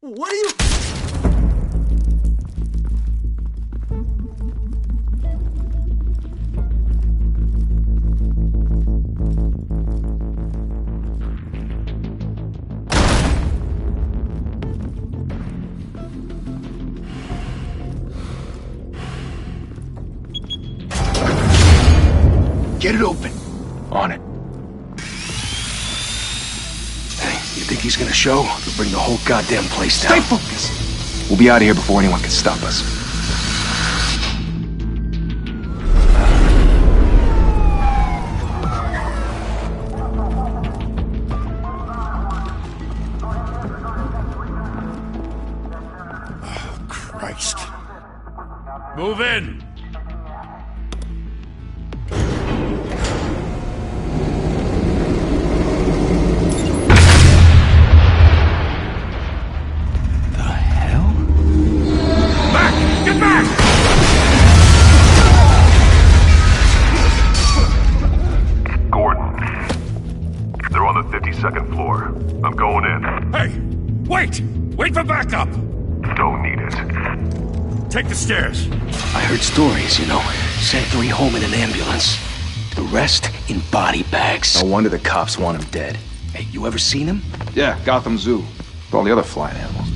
What are you... Get it open. On it. You think he's gonna show? We'll bring the whole goddamn place down. Stay focused! We'll be out of here before anyone can stop us. Oh, Christ. Move in! Second floor. I'm going in. Hey! Wait! Wait for backup! Don't need it. Take the stairs. I heard stories, you know. Sent 3 home in an ambulance. The rest in body bags. No wonder the cops want him dead. Hey, you ever seen him? Yeah, Gotham Zoo. With all the other flying animals.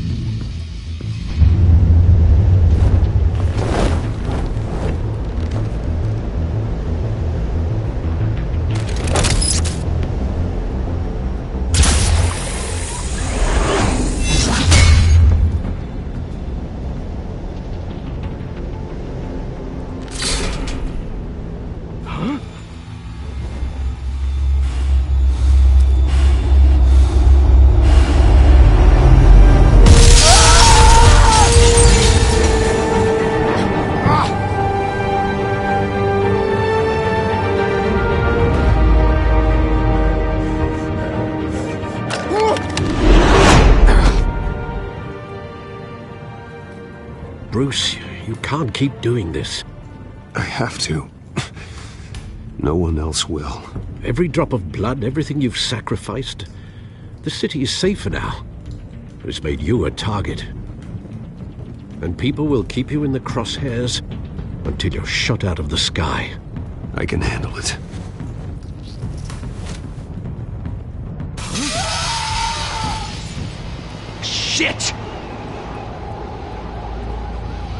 Bruce, you can't keep doing this. I have to. No one else will. Every drop of blood, everything you've sacrificed. The city is safer now. It's made you a target. And people will keep you in the crosshairs until you're shot out of the sky. I can handle it. Shit!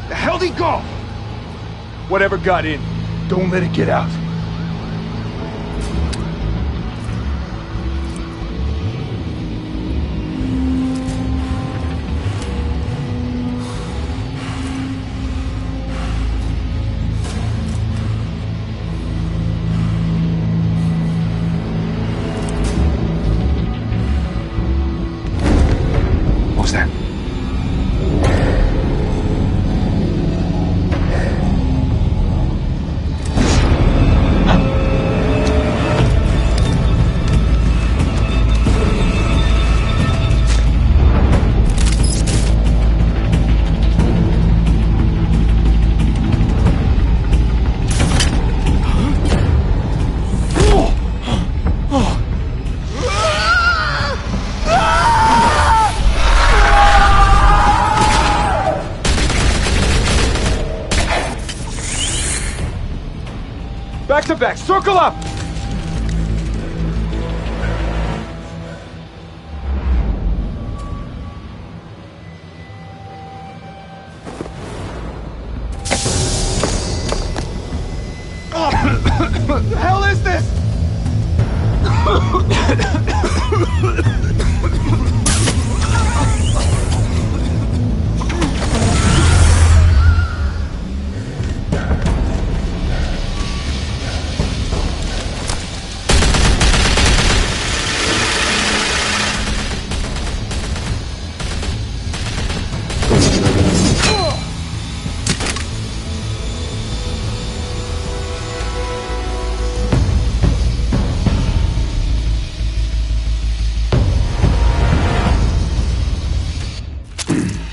The hell'd he go? Whatever got in, don't let it get out. What was that? to back! Circle up! What the hell is this?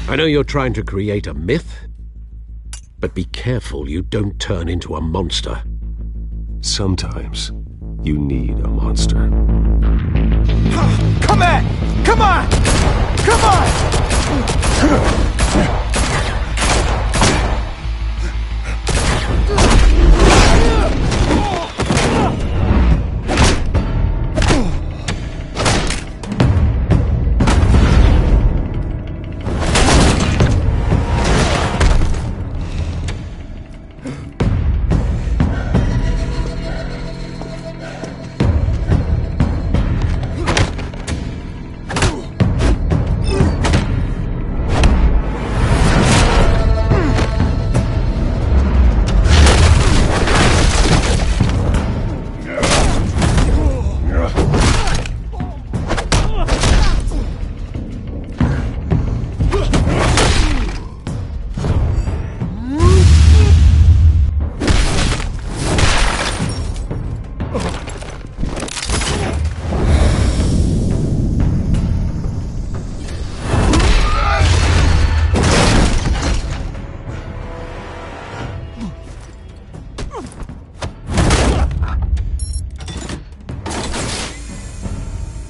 I know you're trying to create a myth, but be careful you don't turn into a monster. Sometimes you need a monster. Come on! Come on! Come on!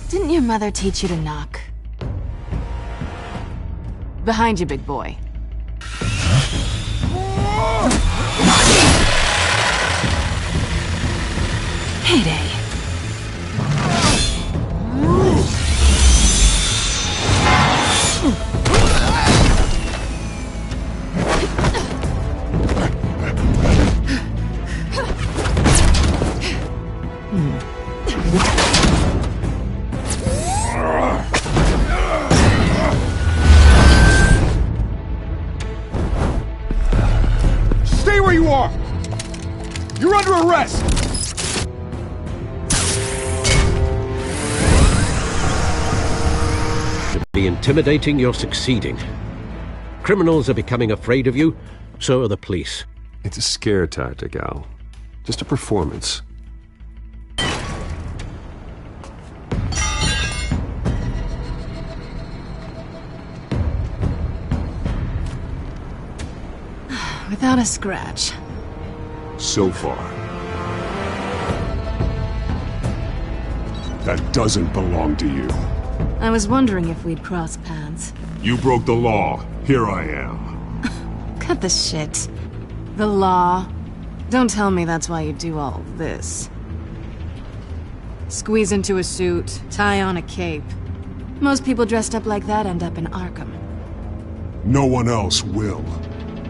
Didn't your mother teach you to knock? Behind you, big boy. Heyday. Stay where you are! You're under arrest! To be intimidating, you're succeeding. Criminals are becoming afraid of you, so are the police. It's a scare tactic, Al. Just a performance. Without a scratch. So far. That doesn't belong to you. I was wondering if we'd cross paths. You broke the law. Here I am. Cut the shit. The law. Don't tell me that's why you do all this. Squeeze into a suit, tie on a cape. Most people dressed up like that end up in Arkham. No one else will.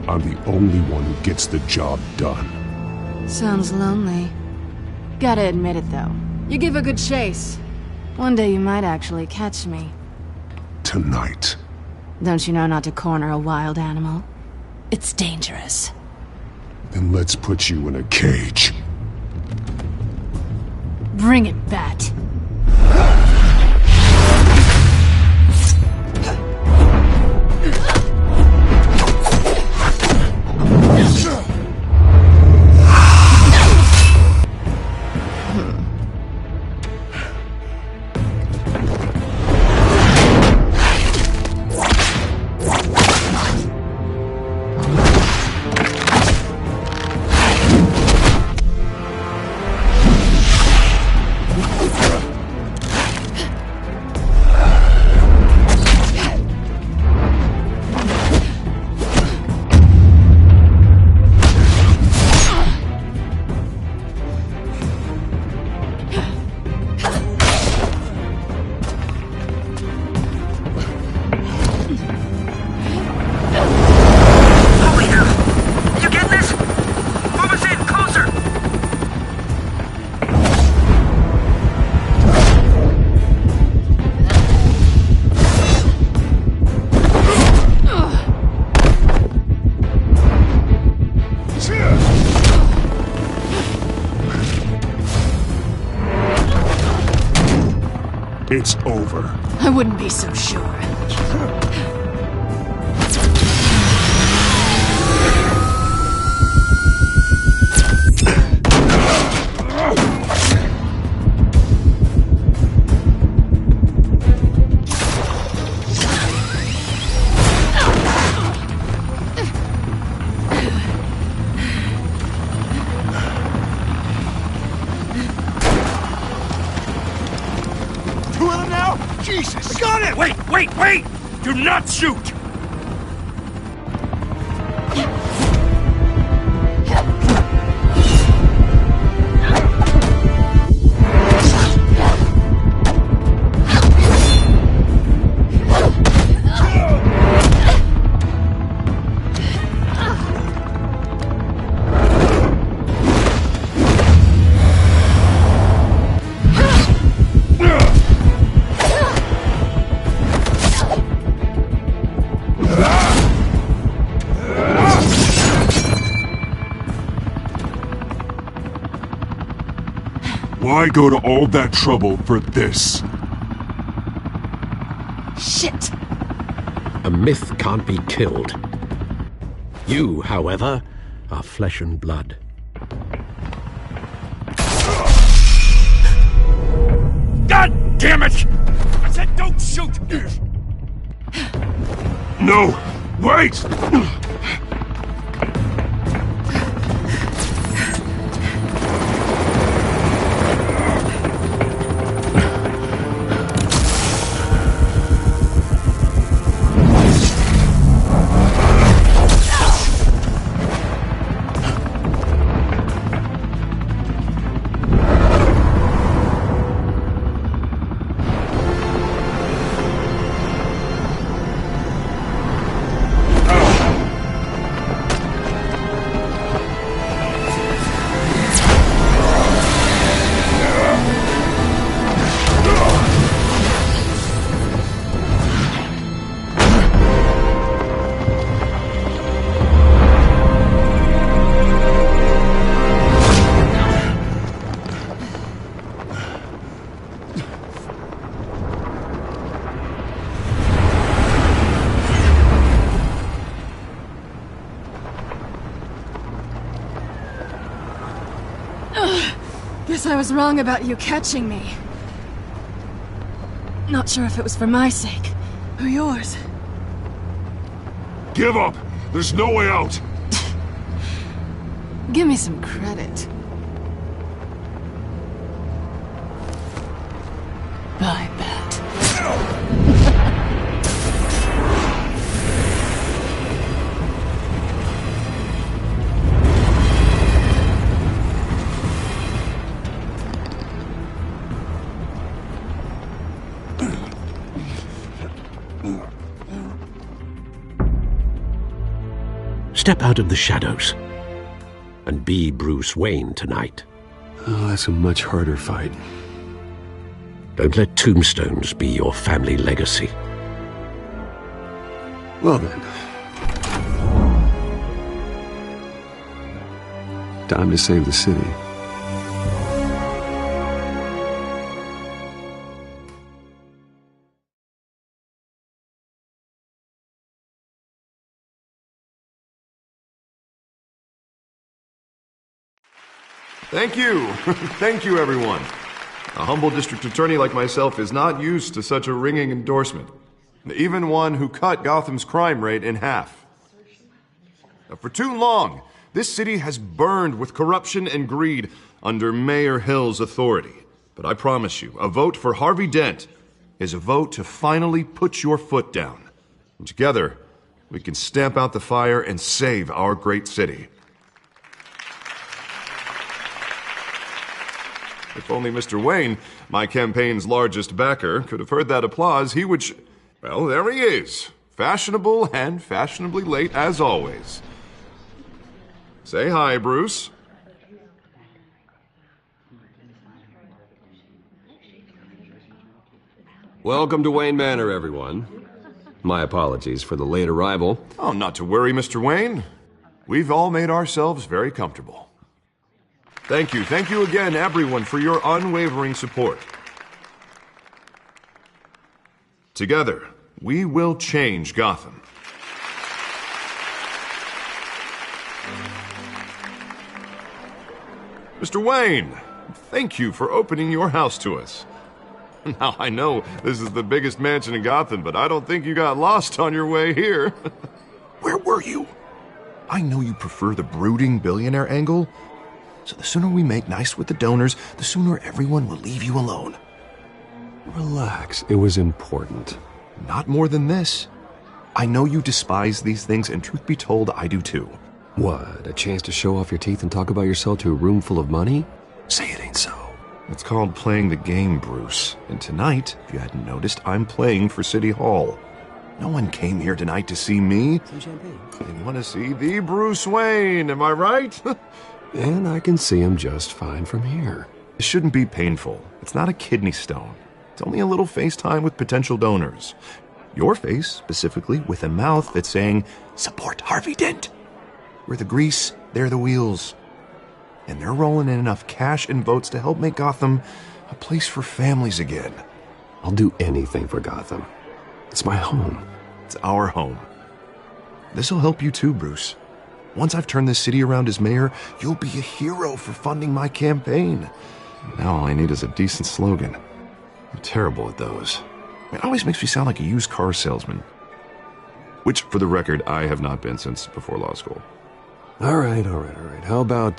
I'm the only one who gets the job done. Sounds lonely. Gotta admit it, though. You give a good chase. One day you might actually catch me. Tonight. Don't you know not to corner a wild animal? It's dangerous. Then let's put you in a cage. Bring it, Bat. wouldn't be so sure. Jesus! I got it! Wait! Do not shoot! Why go to all that trouble for this? Shit! A myth can't be killed. You, however, are flesh and blood. God damn it! I said don't shoot! No! Wait! Guess I was wrong about you catching me. Not sure if it was for my sake, or yours. Give up! There's no way out! Give me some credit. I bet. Step out of the shadows and be Bruce Wayne tonight. Oh, that's a much harder fight. Don't let tombstones be your family legacy. Well then. Time to save the city. Thank you. Thank you, everyone. A humble district attorney like myself is not used to such a ringing endorsement. Even one who cut Gotham's crime rate in half. For too long, this city has burned with corruption and greed under Mayor Hill's authority. But I promise you, a vote for Harvey Dent is a vote to finally put your foot down. And together, we can stamp out the fire and save our great city. If only Mr. Wayne, my campaign's largest backer, could have heard that applause, he would well, there he is. Fashionable and fashionably late as always. Say hi, Bruce. Welcome to Wayne Manor, everyone. My apologies for the late arrival. Oh, not to worry, Mr. Wayne. We've all made ourselves very comfortable. Thank you again, everyone, for your unwavering support. Together, we will change Gotham. Mr. Wayne, thank you for opening your house to us. Now, I know this is the biggest mansion in Gotham, but I don't think you got lost on your way here. Where were you? I know you prefer the brooding billionaire angle, so the sooner we make nice with the donors, the sooner everyone will leave you alone. Relax, it was important. Not more than this. I know you despise these things, and truth be told, I do too. What, a chance to show off your teeth and talk about yourself to a room full of money? Say it ain't so. It's called playing the game, Bruce. And tonight, if you hadn't noticed, I'm playing for City Hall. No one came here tonight to see me. Some champagne. They want to see the Bruce Wayne, am I right? And I can see him just fine from here. It shouldn't be painful. It's not a kidney stone. It's only a little FaceTime with potential donors. Your face, specifically, with a mouth that's saying, support Harvey Dent. We're the grease, they're the wheels. And they're rolling in enough cash and votes to help make Gotham a place for families again. I'll do anything for Gotham. It's my home. It's our home. This'll help you too, Bruce. Once I've turned this city around as mayor, you'll be a hero for funding my campaign. Now all I need is a decent slogan. I'm terrible at those. It always makes me sound like a used car salesman. Which, for the record, I have not been since before law school. All right. How about,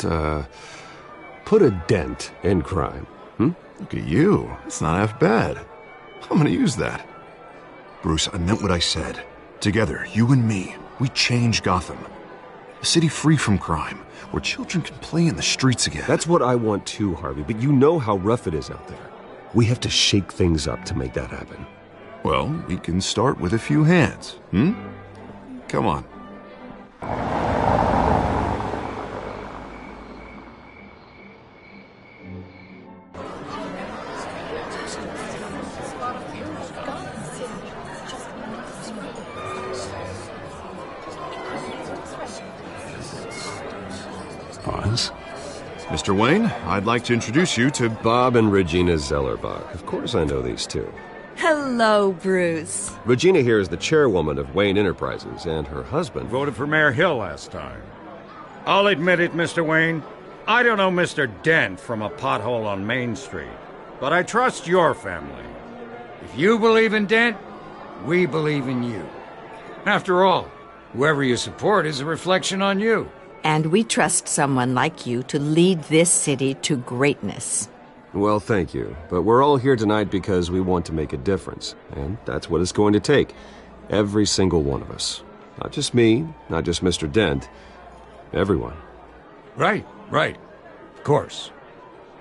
put a dent in crime, Look at you. It's not half bad. I'm gonna use that. Bruce, I meant what I said. Together, you and me, we change Gotham. A city free from crime, where children can play in the streets again. That's what I want too, Harvey, but you know how rough it is out there. We have to shake things up to make that happen. Well, we can start with a few hands, Come on. Pause. Mr. Wayne, I'd like to introduce you to Bob and Regina Zellerbach. Of course I know these two. Hello, Bruce. Regina here is the chairwoman of Wayne Enterprises, and her husband Voted for Mayor Hill last time. I'll admit it, Mr. Wayne. I don't know Mr. Dent from a pothole on Main Street, but I trust your family. If you believe in Dent, we believe in you. After all, whoever you support is a reflection on you. And we trust someone like you to lead this city to greatness. Well, thank you. But we're all here tonight because we want to make a difference. And that's what it's going to take. Every single one of us. Not just me, not just Mr. Dent. Everyone. Right. Of course.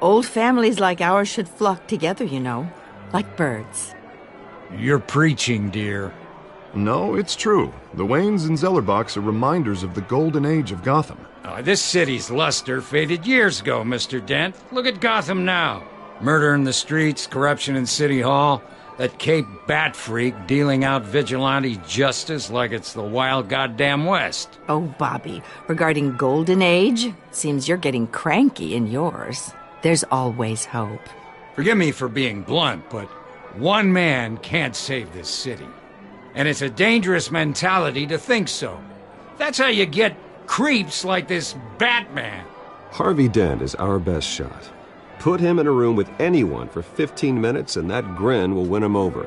Old families like ours should flock together, you know. Like birds. You're preaching, dear. No, it's true. The Waynes and Zellerbachs are reminders of the golden age of Gotham. This city's luster faded years ago, Mr. Dent. Look at Gotham now. Murder in the streets, corruption in City Hall, that Cape Bat freak dealing out vigilante justice like it's the wild goddamn West. Oh, Bobby, regarding Golden Age, seems you're getting cranky in yours. There's always hope. Forgive me for being blunt, but one man can't save this city. And it's a dangerous mentality to think so. That's how you get creeps like this Batman. Harvey Dent is our best shot. Put him in a room with anyone for 15 minutes and that grin will win him over.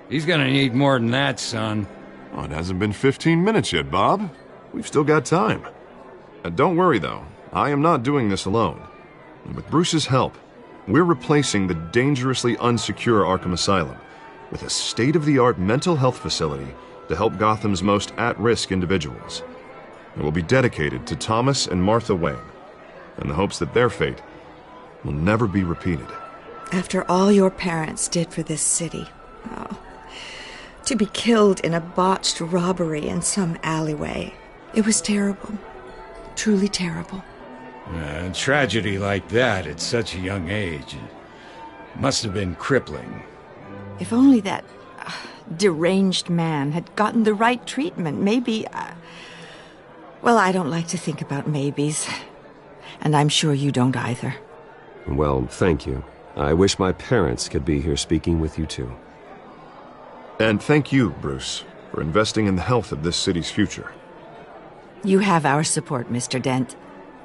He's gonna need more than that, son. Oh, it hasn't been 15 minutes yet, Bob. We've still got time. Don't worry, though. I am not doing this alone. And with Bruce's help, we're replacing the dangerously unsecure Arkham Asylum with a state-of-the-art mental health facility to help Gotham's most at-risk individuals. It will be dedicated to Thomas and Martha Wayne, in the hopes that their fate will never be repeated. After all your parents did for this city, to be killed in a botched robbery in some alleyway, it was terrible. Truly terrible. A tragedy like that at such a young age must have been crippling. If only that deranged man had gotten the right treatment, maybe... Well, I don't like to think about maybes. And I'm sure you don't either. Well, thank you. I wish my parents could be here speaking with you too. And thank you, Bruce, for investing in the health of this city's future. You have our support, Mr. Dent.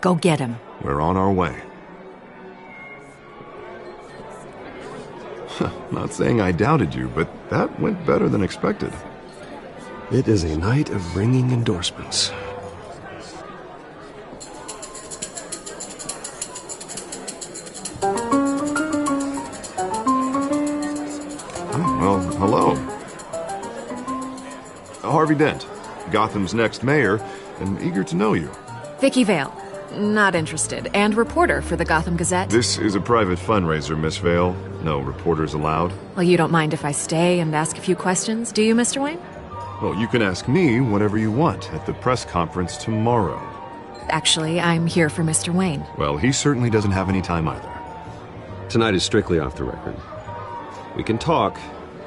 Go get him. We're on our way. Not saying I doubted you, but that went better than expected. It is a night of ringing endorsements. Well, hello. Harvey Dent, Gotham's next mayor, and eager to know you. Vicky Vale. Not interested. And reporter for the Gotham Gazette. This is a private fundraiser, Miss Vale. No reporters allowed. Well, you don't mind if I stay and ask a few questions, do you, Mr. Wayne? Well, you can ask me whatever you want at the press conference tomorrow. Actually, I'm here for Mr. Wayne. Well, he certainly doesn't have any time either. Tonight is strictly off the record. We can talk,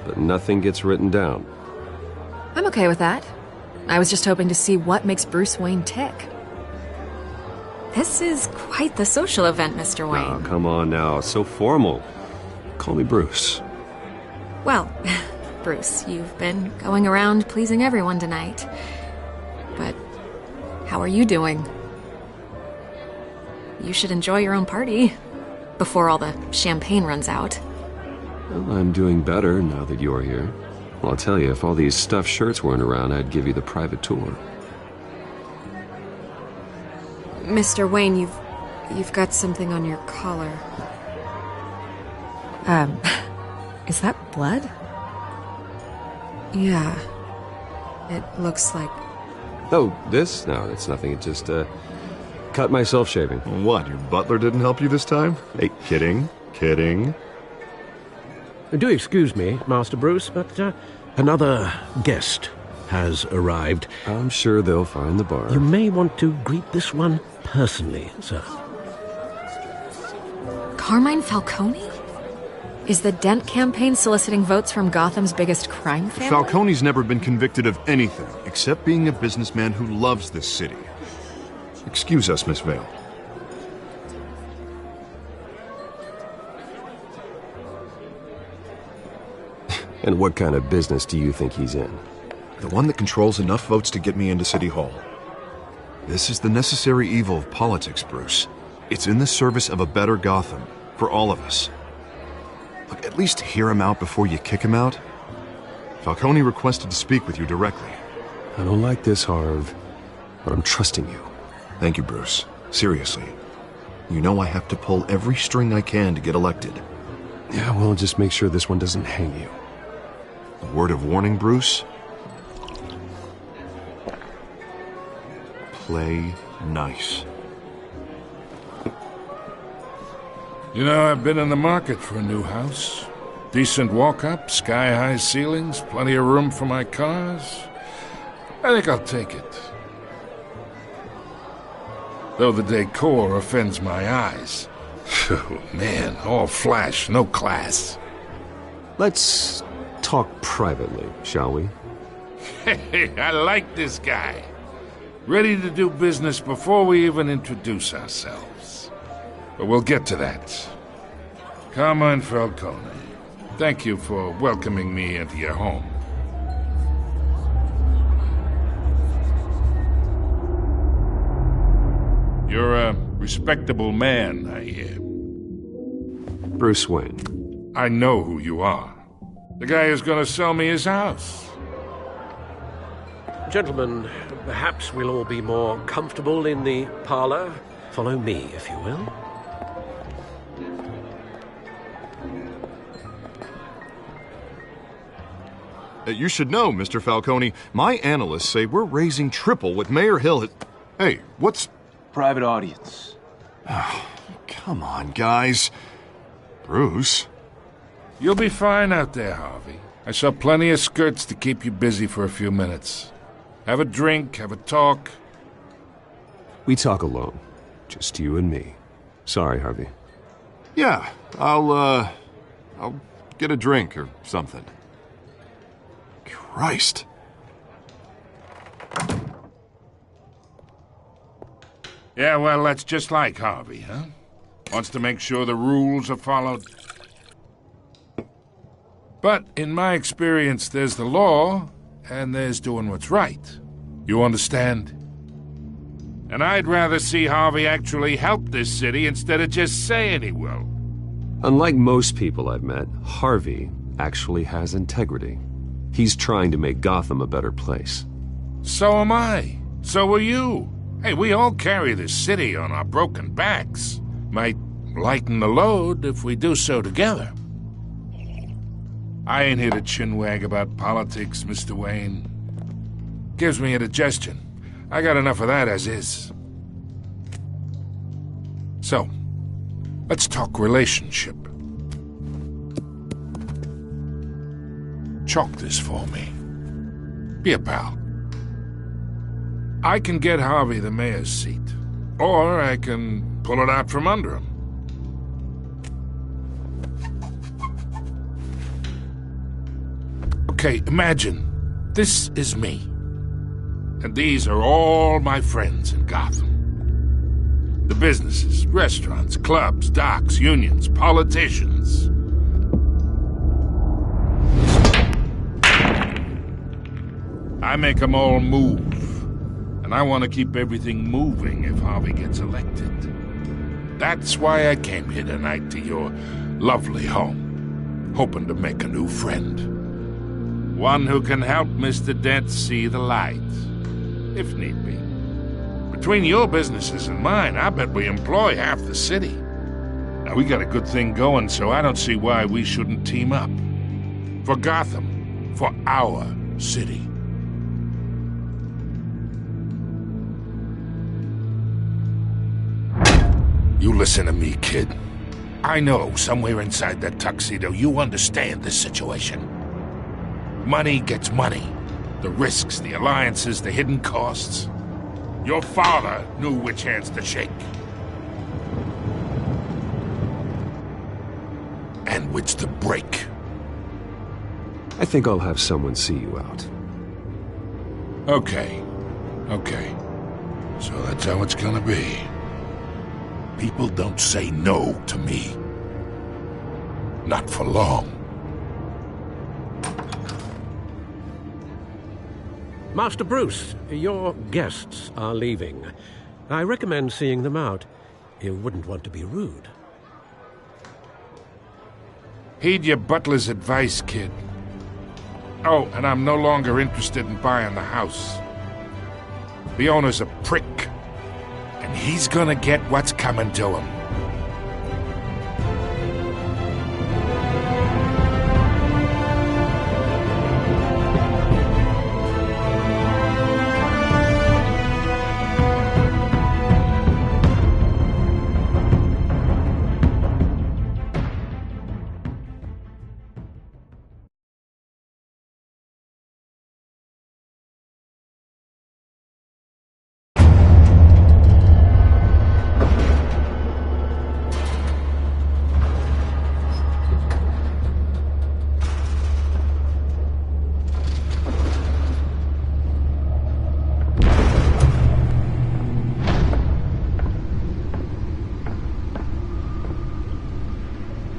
but nothing gets written down. I'm okay with that. I was just hoping to see what makes Bruce Wayne tick. This is quite the social event, Mr. Wayne. Oh, come on now. So formal. Call me Bruce. Well, Bruce, you've been going around pleasing everyone tonight. But how are you doing? You should enjoy your own party before all the champagne runs out. Well, I'm doing better now that you're here. Well, I'll tell you, if all these stuffed shirts weren't around, I'd give you the private tour. Mr. Wayne, you've got something on your collar. Is that blood? Yeah. It looks like... Oh, this? No, it's nothing. It just, cut myself shaving. What, your butler didn't help you this time? Hey, kidding. Do excuse me, Master Bruce, but another guest has arrived. I'm sure they'll find the bar. You may want to greet this one personally, sir. Carmine Falcone? Is the Dent campaign soliciting votes from Gotham's biggest crime family? Falcone's never been convicted of anything except being a businessman who loves this city. Excuse us, Miss Vale. And what kind of business do you think he's in? The one that controls enough votes to get me into City Hall. This is the necessary evil of politics, Bruce. It's in the service of a better Gotham, for all of us. Look, at least hear him out before you kick him out. Falcone requested to speak with you directly. I don't like this, Harv, but I'm trusting you. Thank you, Bruce. Seriously. You know I have to pull every string I can to get elected. Yeah, well, just make sure this one doesn't hang you. A word of warning, Bruce? Play nice. You know, I've been in the market for a new house. Decent walk-up, sky-high ceilings, plenty of room for my cars. I think I'll take it. Though the decor offends my eyes. Oh, man, all flash, no class. Let's talk privately, shall we? Hey, I like this guy. Ready to do business before we even introduce ourselves. But we'll get to that. Carmine Falcone, thank you for welcoming me into your home. You're a respectable man, I hear. Bruce Wayne. I know who you are. The guy who's gonna sell me his house. Gentlemen, perhaps we'll all be more comfortable in the parlor. Follow me, if you will. You should know, Mr. Falcone, my analysts say we're raising triple what Mayor Hill had... Hey, what's... Private audience. Oh, come on, guys. Bruce? You'll be fine out there, Harvey. I saw plenty of skirts to keep you busy for a few minutes. Have a drink, have a talk. We talk alone. Just you and me. Sorry, Harvey. Yeah, I'll get a drink or something. Christ. Yeah, well, that's just like Harvey, huh? Wants to make sure the rules are followed. But in my experience, there's the law, and there's doing what's right. You understand? And I'd rather see Harvey actually help this city instead of just saying he will. Unlike most people I've met, Harvey actually has integrity. He's trying to make Gotham a better place. So am I. So are you. Hey, we all carry this city on our broken backs. Might lighten the load if we do so together. I ain't here to chinwag about politics, Mr. Wayne. Gives me indigestion. I got enough of that as is. So, let's talk relationship. Chalk this for me. Be a pal. I can get Harvey the mayor's seat, or I can pull it out from under him. Okay, imagine this is me, and these are all my friends in Gotham. The businesses, restaurants, clubs, docks, unions, politicians. I make them all move. And I want to keep everything moving if Harvey gets elected. That's why I came here tonight to your lovely home, hoping to make a new friend. One who can help Mr. Dent see the light, if need be. Between your businesses and mine, I bet we employ half the city. Now, we got a good thing going, so I don't see why we shouldn't team up. For Gotham, for our city. You listen to me, kid. I know somewhere inside that tuxedo you understand this situation. Money gets money. The risks, the alliances, the hidden costs. Your father knew which hands to shake. And which to break. I think I'll have someone see you out. Okay. So that's how it's gonna be. People don't say no to me. Not for long. Master Bruce, your guests are leaving. I recommend seeing them out. You wouldn't want to be rude. Heed your butler's advice, kid. Oh, and I'm no longer interested in buying the house. The owner's a prick. And he's gonna get what's coming to him.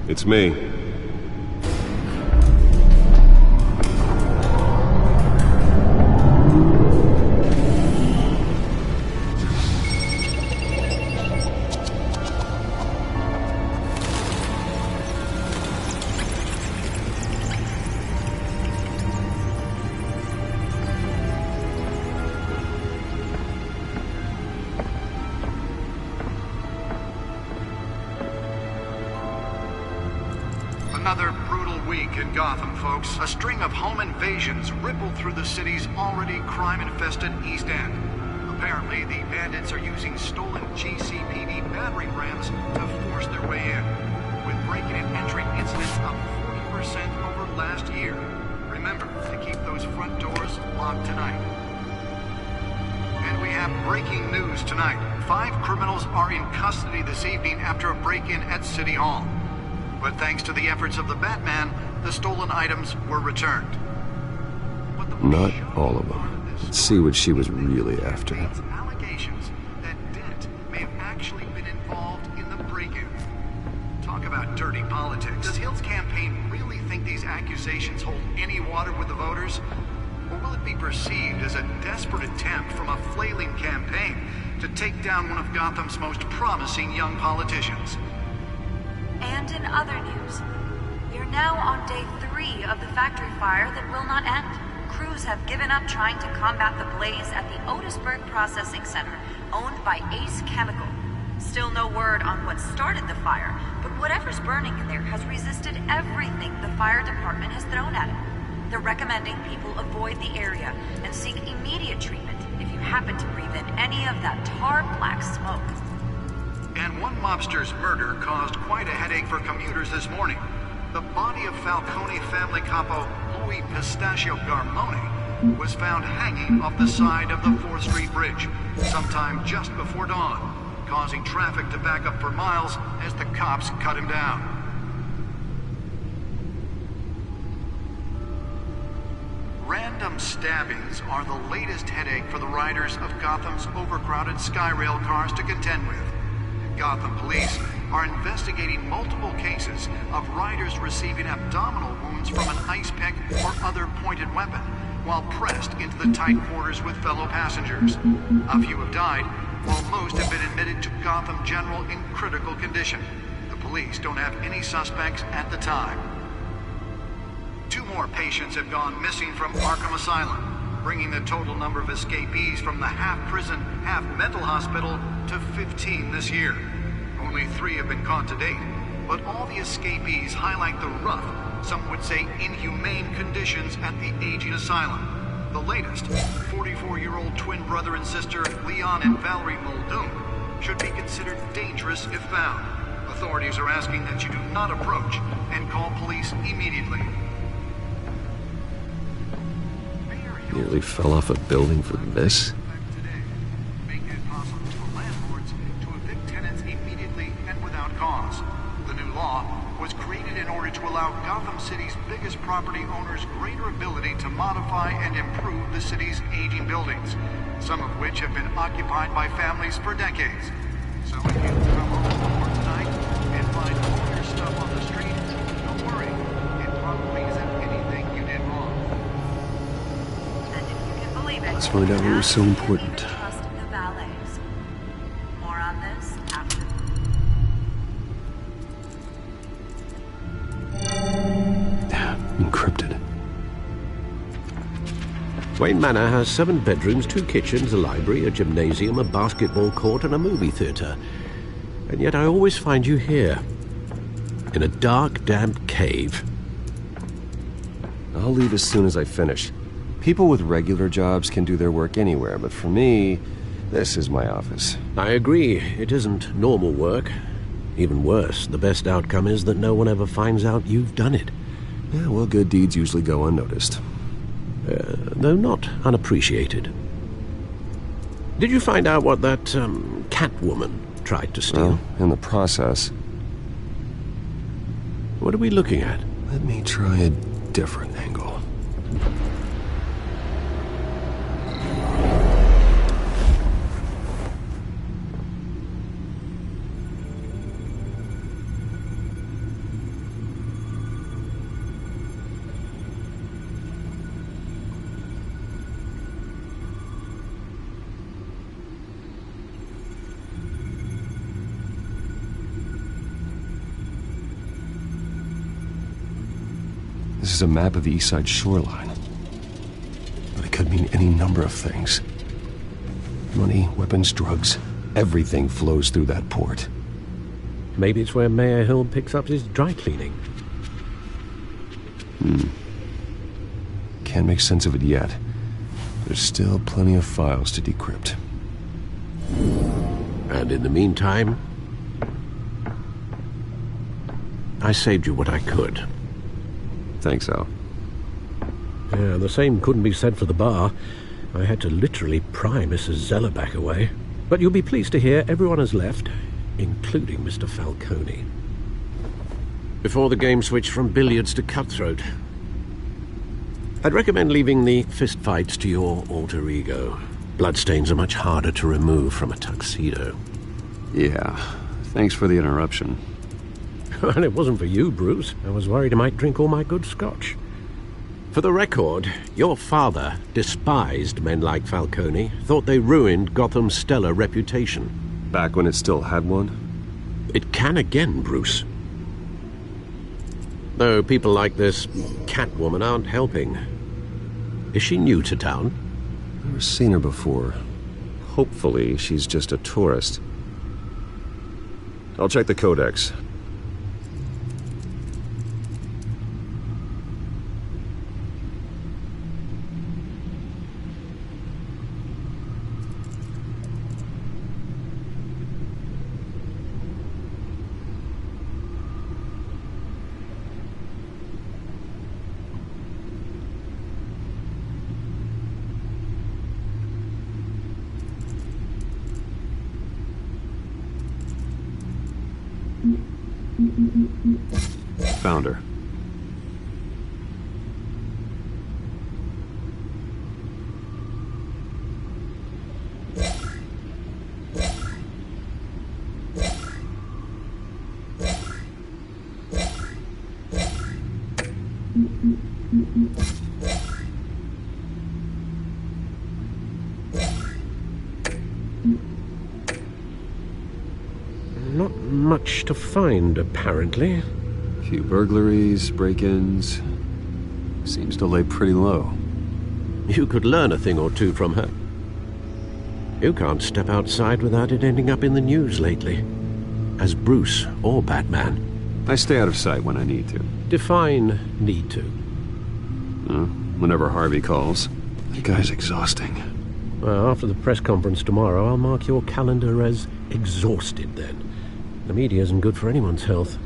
It's me. Another brutal week in Gotham, folks. A string of home invasions rippled through the city's already crime-infested East End. Apparently, the bandits are using stolen GCPD battering rams to force their way in, with breaking and entering incidents up 40% over last year. Remember to keep those front doors locked tonight. And we have breaking news tonight. 5 criminals are in custody this evening after a break-in at City Hall. But thanks to the efforts of the Batman, the stolen items were returned. Not all of them. Let's see what she was really after. Allegations that Dent may have actually been involved in the break-in. Talk about dirty politics. Does Hill's campaign really think these these accusations hold any water with the voters? Or will it be perceived as a desperate attempt from a flailing campaign to take down one of Gotham's most promising young politicians? And in other news, we are now on day 3 of the factory fire that will not end. Crews have given up trying to combat the blaze at the Otisburg Processing Center, owned by Ace Chemical. Still no word on what started the fire, but whatever's burning in there has resisted everything the fire department has thrown at it. They're recommending people avoid the area and seek immediate treatment if you happen to breathe in any of that tar black smoke. And one mobster's murder caused quite a headache for commuters this morning. The body of Falcone family capo Louis Pistachio Garmone was found hanging off the side of the 4th Street Bridge sometime just before dawn, causing traffic to back up for miles as the cops cut him down. Random stabbings are the latest headache for the riders of Gotham's overcrowded Skyrail cars to contend with. Gotham police are investigating multiple cases of riders receiving abdominal wounds from an ice pick or other pointed weapon while pressed into the tight quarters with fellow passengers. A few have died, while most have been admitted to Gotham General in critical condition. The police don't have any suspects at the time. 2 more patients have gone missing from Arkham Asylum, bringing the total number of escapees from the half-prison, half-mental hospital to 15 this year. Only 3 have been caught to date, but all the escapees highlight the rough, some would say inhumane conditions at the aging asylum. The latest, 44-year-old twin brother and sister Leon and Valerie Muldoon, should be considered dangerous if found. Authorities are asking that you do not approach and call police immediately. Nearly fell off a building for this? Making it possible for landlords to evict tenants immediately and without cause. The new law was created in order to allow Gotham City's biggest property owners greater ability to modify and improve the city's aging buildings, some of which have been occupied by families for decades. So if you come home from work tonight and find all your stuff on the street, don't worry. It probably isn't anything you did wrong. Let's find out what was so important. Trust the valets. More on this after. Encrypted. Wayne Manor has 7 bedrooms, 2 kitchens, a library, a gymnasium, a basketball court, and a movie theater. And yet I always find you here, in a dark, damp cave. I'll leave as soon as I finish. People with regular jobs can do their work anywhere, but for me, this is my office. I agree. It isn't normal work. Even worse, the best outcome is that no one ever finds out you've done it. Yeah, well, good deeds usually go unnoticed. Though not unappreciated. Did you find out what that, Catwoman tried to steal? Well, in the process. What are we looking at? Let me try a different angle. This is a map of the East Side shoreline. But it could mean any number of things. Money, weapons, drugs, everything flows through that port. Maybe it's where Mayor Hill picks up his dry cleaning. Can't make sense of it yet. There's still plenty of files to decrypt. And in the meantime, I saved you what I could. Thanks, Al. Yeah, the same couldn't be said for the bar. I had to literally pry Mrs. Zellerback away. But you'll be pleased to hear everyone has left, including Mr. Falcone. Before the game switched from billiards to cutthroat. I'd recommend leaving the fistfights to your alter ego. Bloodstains are much harder to remove from a tuxedo. Yeah, thanks for the interruption. Well, it wasn't for you, Bruce. I was worried I might drink all my good scotch. For the record, your father despised men like Falcone, thought they ruined Gotham's stellar reputation. Back when it still had one? It can again, Bruce. Though people like this Catwoman aren't helping. Is she new to town? Never seen her before. Hopefully, she's just a tourist. I'll check the codex. Found her. Not much to find, apparently. Few burglaries, break-ins. Seems to lay pretty low. You could learn a thing or two from her. You can't step outside without it ending up in the news lately. As Bruce or Batman. I stay out of sight when I need to. Define need to. Whenever Harvey calls. That guy's exhausting. Well, after the press conference tomorrow, I'll mark your calendar as exhausted then. The media isn't good for anyone's health.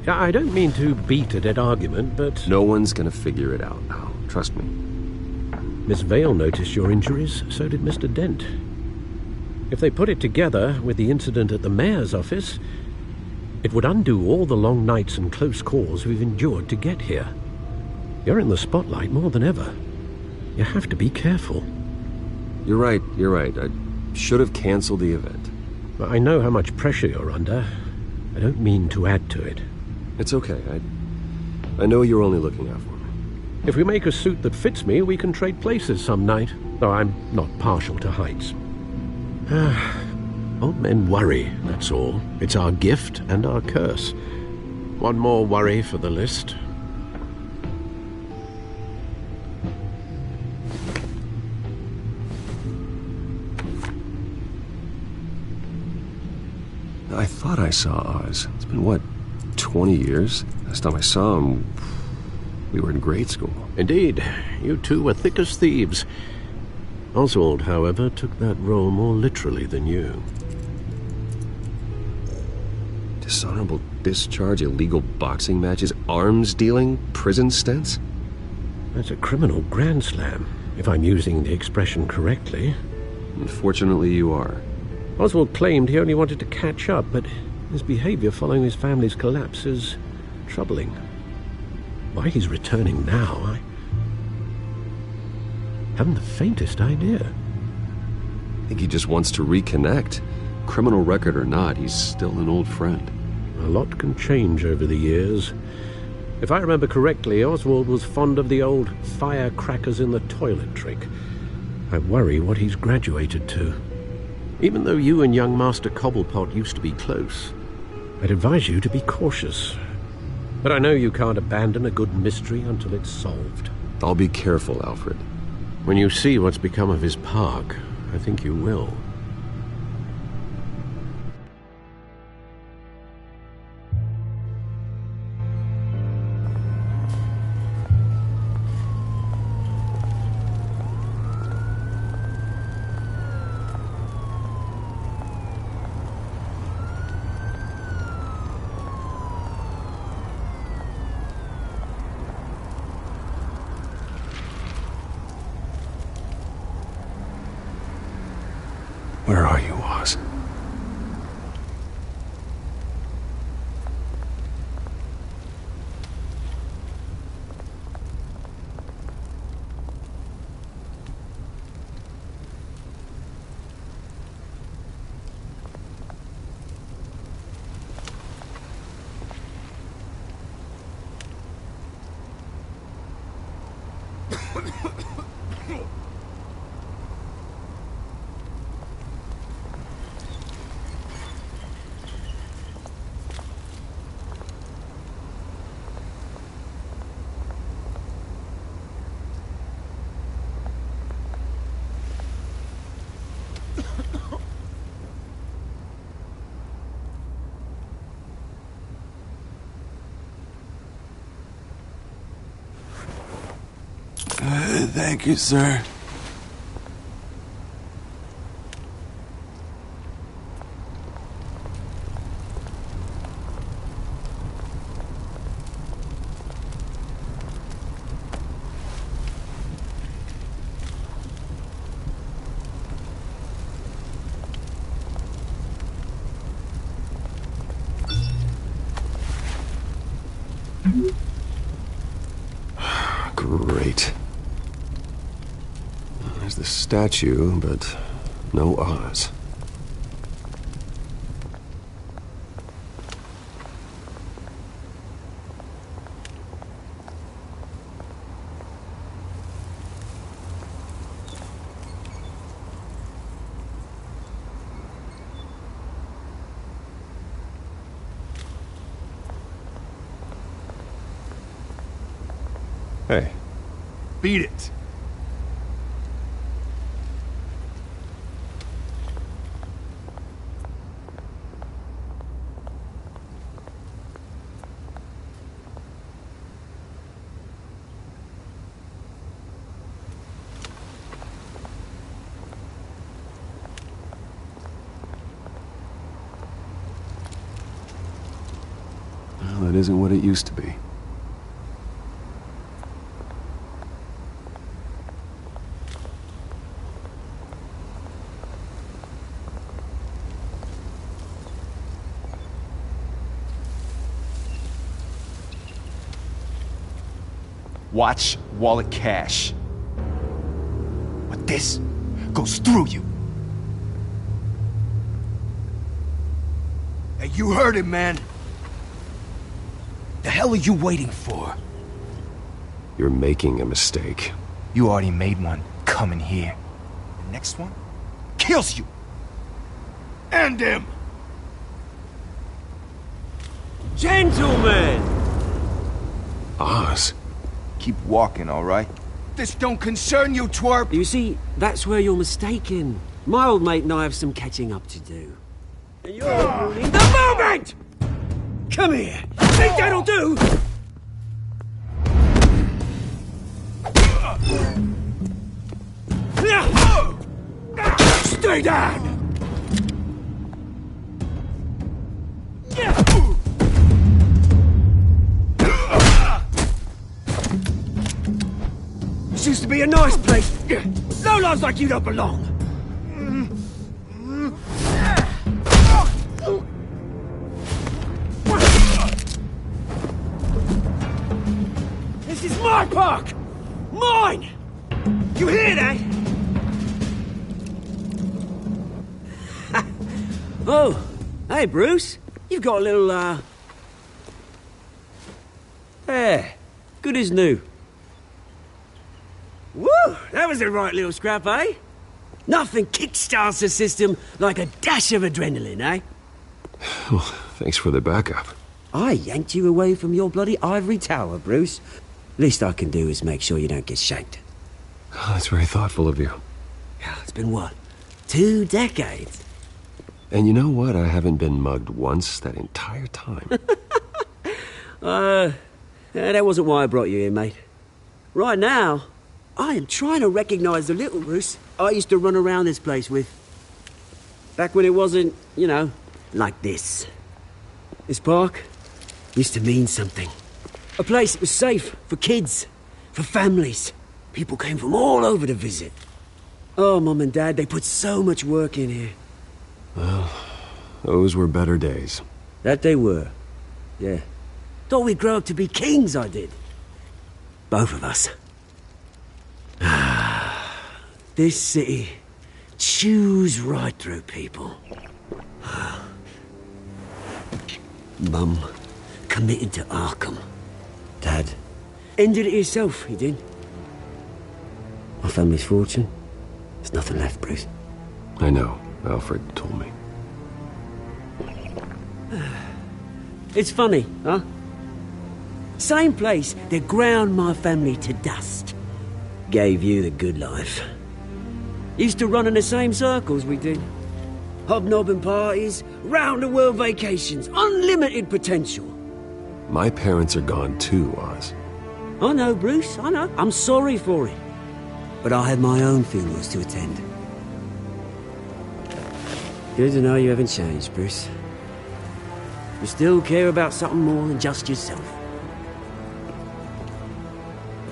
I don't mean to beat a dead argument, but... No one's gonna figure it out now. Trust me. Miss Vale noticed your injuries, so did Mr. Dent. If they put it together with the incident at the mayor's office, it would undo all the long nights and close calls we've endured to get here. You're in the spotlight more than ever. You have to be careful. You're right. I should have canceled the event. I know how much pressure you're under. I don't mean to add to it. It's okay. I know you're only looking out for me. If we make a suit that fits me, we can trade places some night. Though I'm not partial to heights. Old men worry, that's all. It's our gift and our curse. One more worry for the list. I thought I saw Oz. It's been, what, 20 years? Last time I saw him, we were in grade school. Indeed. You two were thick as thieves. Oswald, however, took that role more literally than you. Dishonorable discharge, illegal boxing matches, arms dealing, prison stints? That's a criminal grand slam, if I'm using the expression correctly. Unfortunately, you are. Oswald claimed he only wanted to catch up, but his behavior following his family's collapse is troubling. Why he's returning now, I haven't the faintest idea. I think he just wants to reconnect. Criminal record or not, he's still an old friend. A lot can change over the years. If I remember correctly, Oswald was fond of the old firecrackers in the toilet trick. I worry what he's graduated to. Even though you and young Master Cobblepot used to be close, I'd advise you to be cautious. But I know you can't abandon a good mystery until it's solved. I'll be careful, Alfred. When you see what's become of his park, I think you will. Where are you, Oz? Thank you, sir. Great. There's the statue, but no Oz. Hey. Beat it. Well, that isn't what it used to be. Watch wallet cash. But this goes through you. Hey, you heard it, man. The hell are you waiting for? You're making a mistake. You already made one coming here. The next one kills you. And him. Gentlemen! Oz. Keep walking, all right? This don't concern you, twerp! You see, that's where you're mistaken. My old mate and I have some catching up to do. And you're ruining the moment! Come here! Think that'll do? Stay down! This used to be a nice place. Lowlifes like you don't belong. This is my park! Mine! You hear that? Oh, hey Bruce. You've got a little, There. Good as new. Woo! That was a right little scrap, eh? Nothing kickstarts the system like a dash of adrenaline, eh? Well, thanks for the backup. I yanked you away from your bloody ivory tower, Bruce. Least I can do is make sure you don't get shanked. Oh, that's very thoughtful of you. It's been what? 2 decades? And you know what? I haven't been mugged once that entire time. That wasn't why I brought you here, mate. Right now, I am trying to recognize the little Bruce I used to run around this place with. Back when it wasn't, you know, like this. This park used to mean something. A place that was safe for kids, for families. People came from all over to visit. Oh, Mum and Dad, they put so much work in here. Well, those were better days. That they were. Yeah. Thought we'd grow up to be kings, I did. Both of us. This city chews right through people. Mum committed to Arkham. Dad ended it himself, he did. My family's fortune. There's nothing left, Bruce. I know. Alfred told me. It's funny, huh? Same place that ground my family to dust. Gave you the good life. Used to run in the same circles we did. Hobnobbing parties, round-the-world vacations, unlimited potential. My parents are gone too, Oz. I know, Bruce, I know. I'm sorry for it. But I had my own funerals to attend. Good to know you haven't changed, Bruce. You still care about something more than just yourself.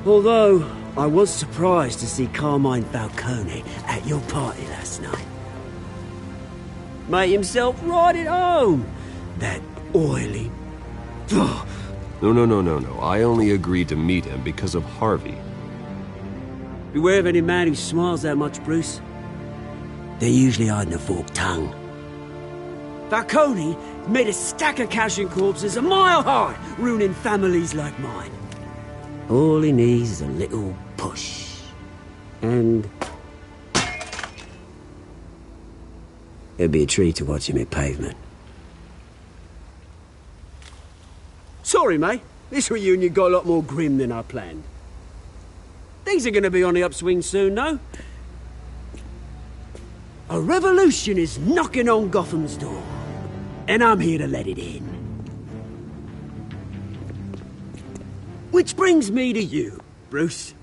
Although, I was surprised to see Carmine Falcone at your party last night. Made himself right at home. That oily... No. I only agreed to meet him because of Harvey. Beware of any man who smiles that much, Bruce. They're usually hiding a forked tongue. Falcone made a stack of cash and corpses a mile high, ruining families like mine. All he needs is a little push. And... it'd be a treat to watch him hit pavement. Sorry, mate. This reunion got a lot more grim than I planned. Things are gonna be on the upswing soon, though. A revolution is knocking on Gotham's door. And I'm here to let it in. Which brings me to you, Bruce.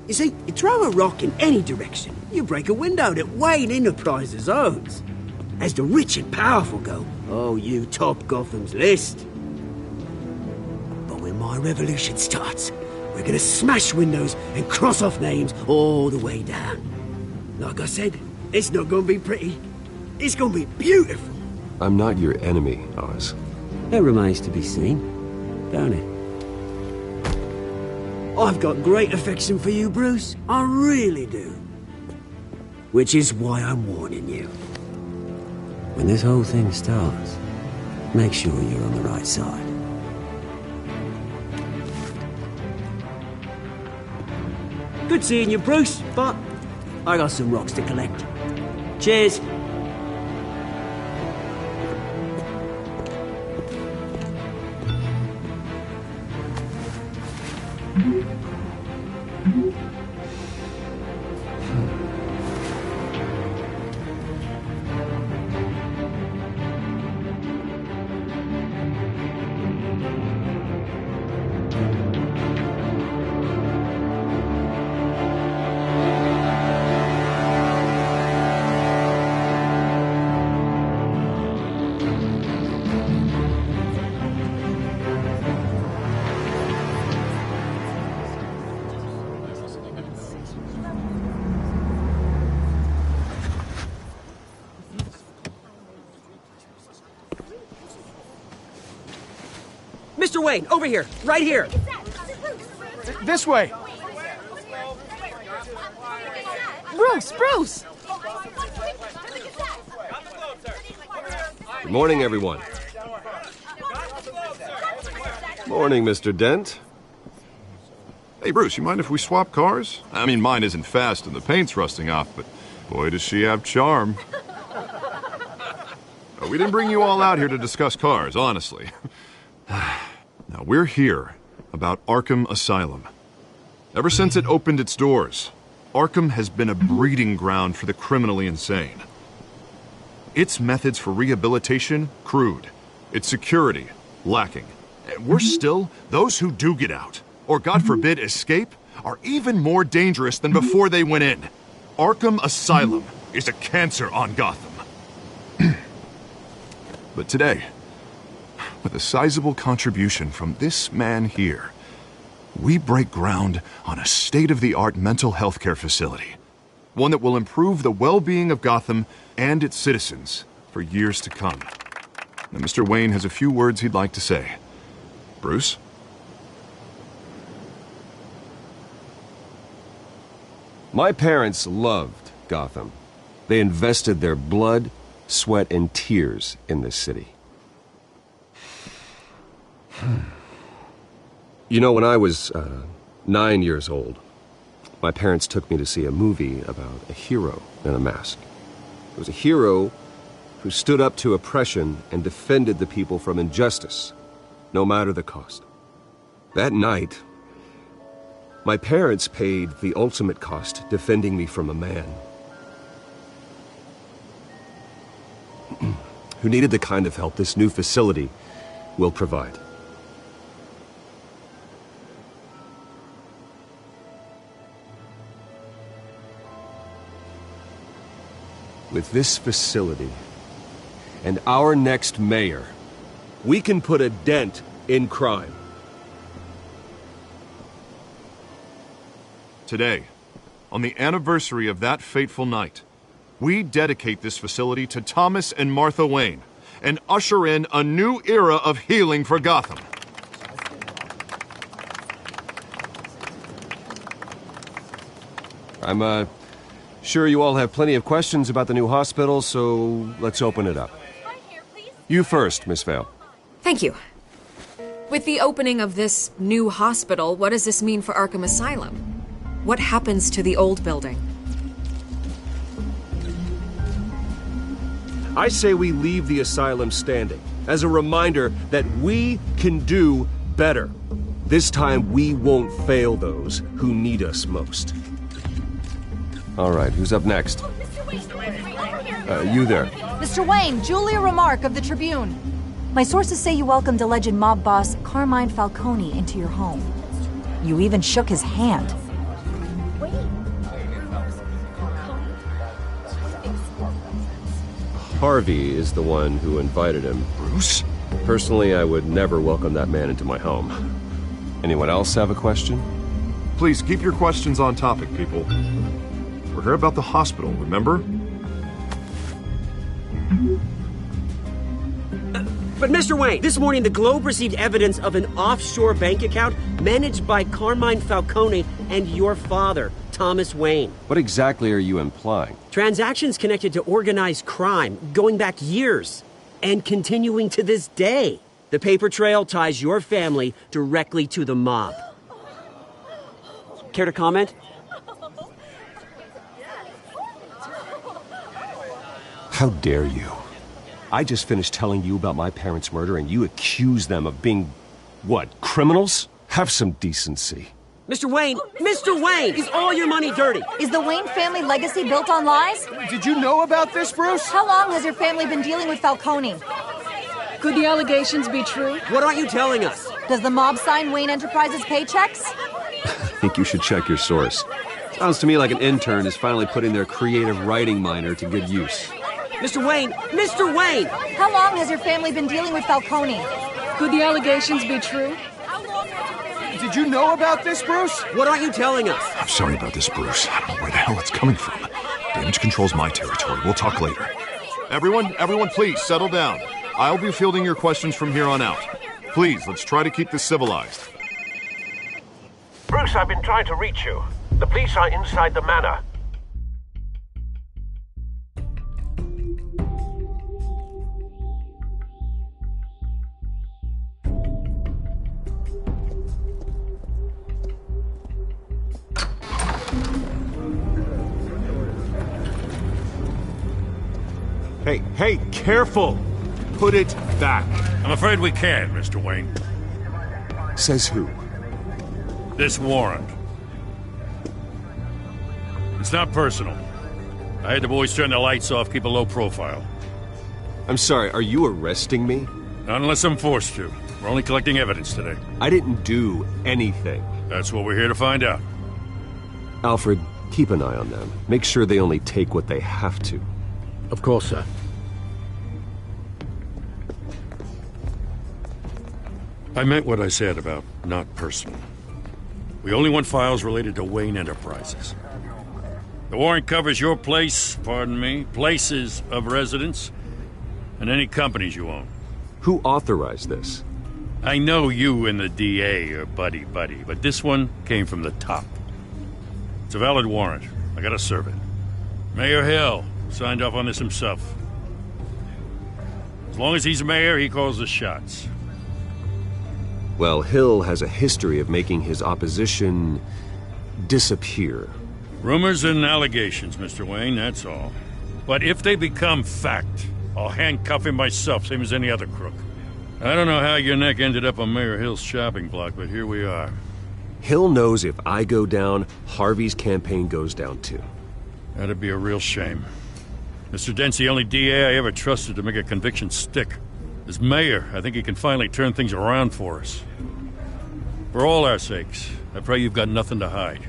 You see, you throw a rock in any direction, you break a window that Wayne Enterprises owns. As the rich and powerful go, oh, you top Gotham's list. But when my revolution starts, we're gonna smash windows and cross off names all the way down. Like I said, it's not gonna be pretty. It's gonna be beautiful. I'm not your enemy, Oz. That remains to be seen, don't it? I've got great affection for you, Bruce. I really do. Which is why I'm warning you. When this whole thing starts, make sure you're on the right side. Good seeing you, Bruce, but I got some rocks to collect. Cheers. Mr. Wayne, over here, right here. This way. Bruce! Good morning, everyone. Morning, Mr. Dent. Hey, Bruce, you mind if we swap cars? I mean, mine isn't fast and the paint's rusting off, but boy, does she have charm. We didn't bring you all out here to discuss cars, honestly. Now, we're here about Arkham Asylum. Ever since it opened its doors, Arkham has been a breeding ground for the criminally insane. Its methods for rehabilitation, crude. Its security, lacking. And worse still, those who do get out, or God forbid escape, are even more dangerous than before they went in. Arkham Asylum is a cancer on Gotham. But today, with a sizable contribution from this man here, we break ground on a state-of-the-art mental health care facility. One that will improve the well-being of Gotham and its citizens for years to come. Now, Mr. Wayne has a few words he'd like to say. Bruce? My parents loved Gotham. They invested their blood, sweat, and tears in this city. You know, when I was 9 years old, My parents took me to see a movie about a hero in a mask. It was a hero who stood up to oppression and defended the people from injustice, no matter the cost. That night, my parents paid the ultimate cost defending me from a man who needed the kind of help this new facility will provide. With this facility and our next mayor, we can put a dent in crime. Today, on the anniversary of that fateful night, we dedicate this facility to Thomas and Martha Wayne and usher in a new era of healing for Gotham. I'm sure you all have plenty of questions about the new hospital, so let's open it up. You first, Miss Vale. Thank you. With the opening of this new hospital, what does this mean for Arkham Asylum? What happens to the old building? I say we leave the asylum standing as a reminder that we can do better. This time we won't fail those who need us most. All right, who's up next? You there. Mr. Wayne, Julia Remark of the Tribune. My sources say you welcomed alleged mob boss Carmine Falcone into your home. You even shook his hand. Harvey is the one who invited him. Bruce? Personally, I would never welcome that man into my home. Anyone else have a question? Please keep your questions on topic, people. We're here about the hospital, remember? But Mr. Wayne, this morning the Globe received evidence of an offshore bank account managed by Carmine Falcone and your father, Thomas Wayne. What exactly are you implying? Transactions connected to organized crime, going back years, and continuing to this day. The paper trail ties your family directly to the mob. Care to comment? How dare you? I just finished telling you about my parents' murder and you accuse them of being, what, criminals? Have some decency. Mr. Wayne! Mr. Wayne! Is all your money dirty? Is the Wayne family legacy built on lies? Did you know about this, Bruce? How long has your family been dealing with Falcone? Could the allegations be true? What aren't you telling us? Does the mob sign Wayne Enterprises paychecks? I think you should check your source. Sounds to me like an intern is finally putting their creative writing minor to good use. Mr. Wayne! Mr. Wayne! How long has your family been dealing with Falcone? Could the allegations be true? Did you know about this, Bruce? What aren't you telling us? I'm sorry about this, Bruce. I don't know where the hell it's coming from. Damage control's my territory. We'll talk later. Everyone, please settle down. I'll be fielding your questions from here on out. Please, let's try to keep this civilized. Bruce, I've been trying to reach you. The police are inside the manor. Hey, careful! Put it back. I'm afraid we can't, Mr. Wayne. Says who? This warrant. It's not personal. I had the boys turn the lights off, keep a low profile. I'm sorry, are you arresting me? Not unless I'm forced to. We're only collecting evidence today. I didn't do anything. That's what we're here to find out. Alfred, keep an eye on them. Make sure they only take what they have to. Of course, sir. I meant what I said about not personal. We only want files related to Wayne Enterprises. The warrant covers your places of residence, and any companies you own. Who authorized this? I know you and the DA are buddy-buddy, but this one came from the top. It's a valid warrant. I gotta serve it. Mayor Hill signed off on this himself. As long as he's mayor, he calls the shots. Well, Hill has a history of making his opposition disappear. Rumors and allegations, Mr. Wayne, that's all. But if they become fact, I'll handcuff him myself, same as any other crook. I don't know how your neck ended up on Mayor Hill's shopping block, but here we are. Hill knows if I go down, Harvey's campaign goes down too. That'd be a real shame. Mr. Dent's the only DA I ever trusted to make a conviction stick. As mayor, I think he can finally turn things around for us. For all our sakes, I pray you've got nothing to hide.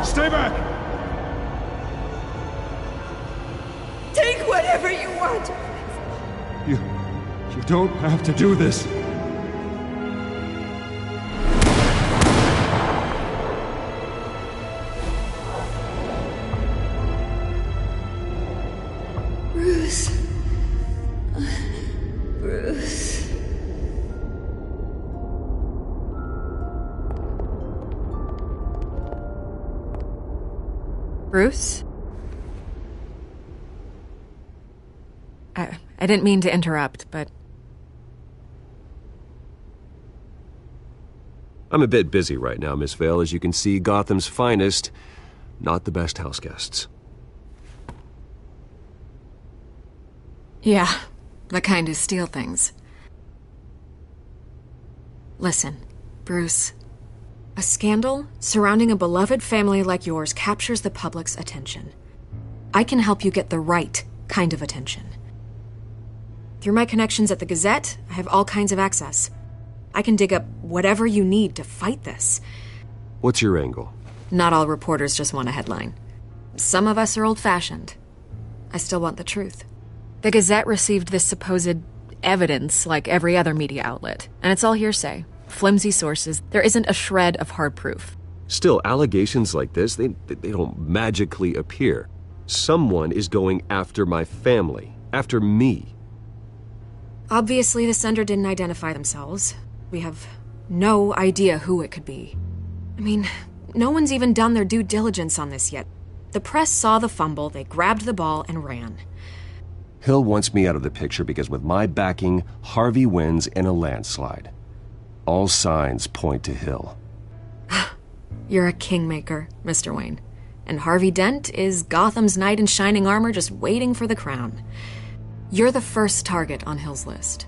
Stay back! Take whatever you want. You don't have to do this. Bruce. Bruce. Bruce? I didn't mean to interrupt, but... I'm a bit busy right now, Miss Vale. As you can see, Gotham's finest, not the best house guests. Yeah, the kind who steal things. Listen, Bruce. A scandal surrounding a beloved family like yours captures the public's attention. I can help you get the right kind of attention. Through my connections at the Gazette, I have all kinds of access. I can dig up whatever you need to fight this. What's your angle? Not all reporters just want a headline. Some of us are old-fashioned. I still want the truth. The Gazette received this supposed evidence like every other media outlet, and it's all hearsay. Flimsy sources. There isn't a shred of hard proof. Still, allegations like this, they don't magically appear. Someone is going after my family, after me. Obviously, the sender didn't identify themselves. We have no idea who it could be. I mean, no one's even done their due diligence on this yet. The press saw the fumble, they grabbed the ball and ran. Hill wants me out of the picture because with my backing, Harvey wins in a landslide. All signs point to Hill. You're a kingmaker, Mr. Wayne. And Harvey Dent is Gotham's knight in shining armor just waiting for the crown. You're the first target on Hill's list.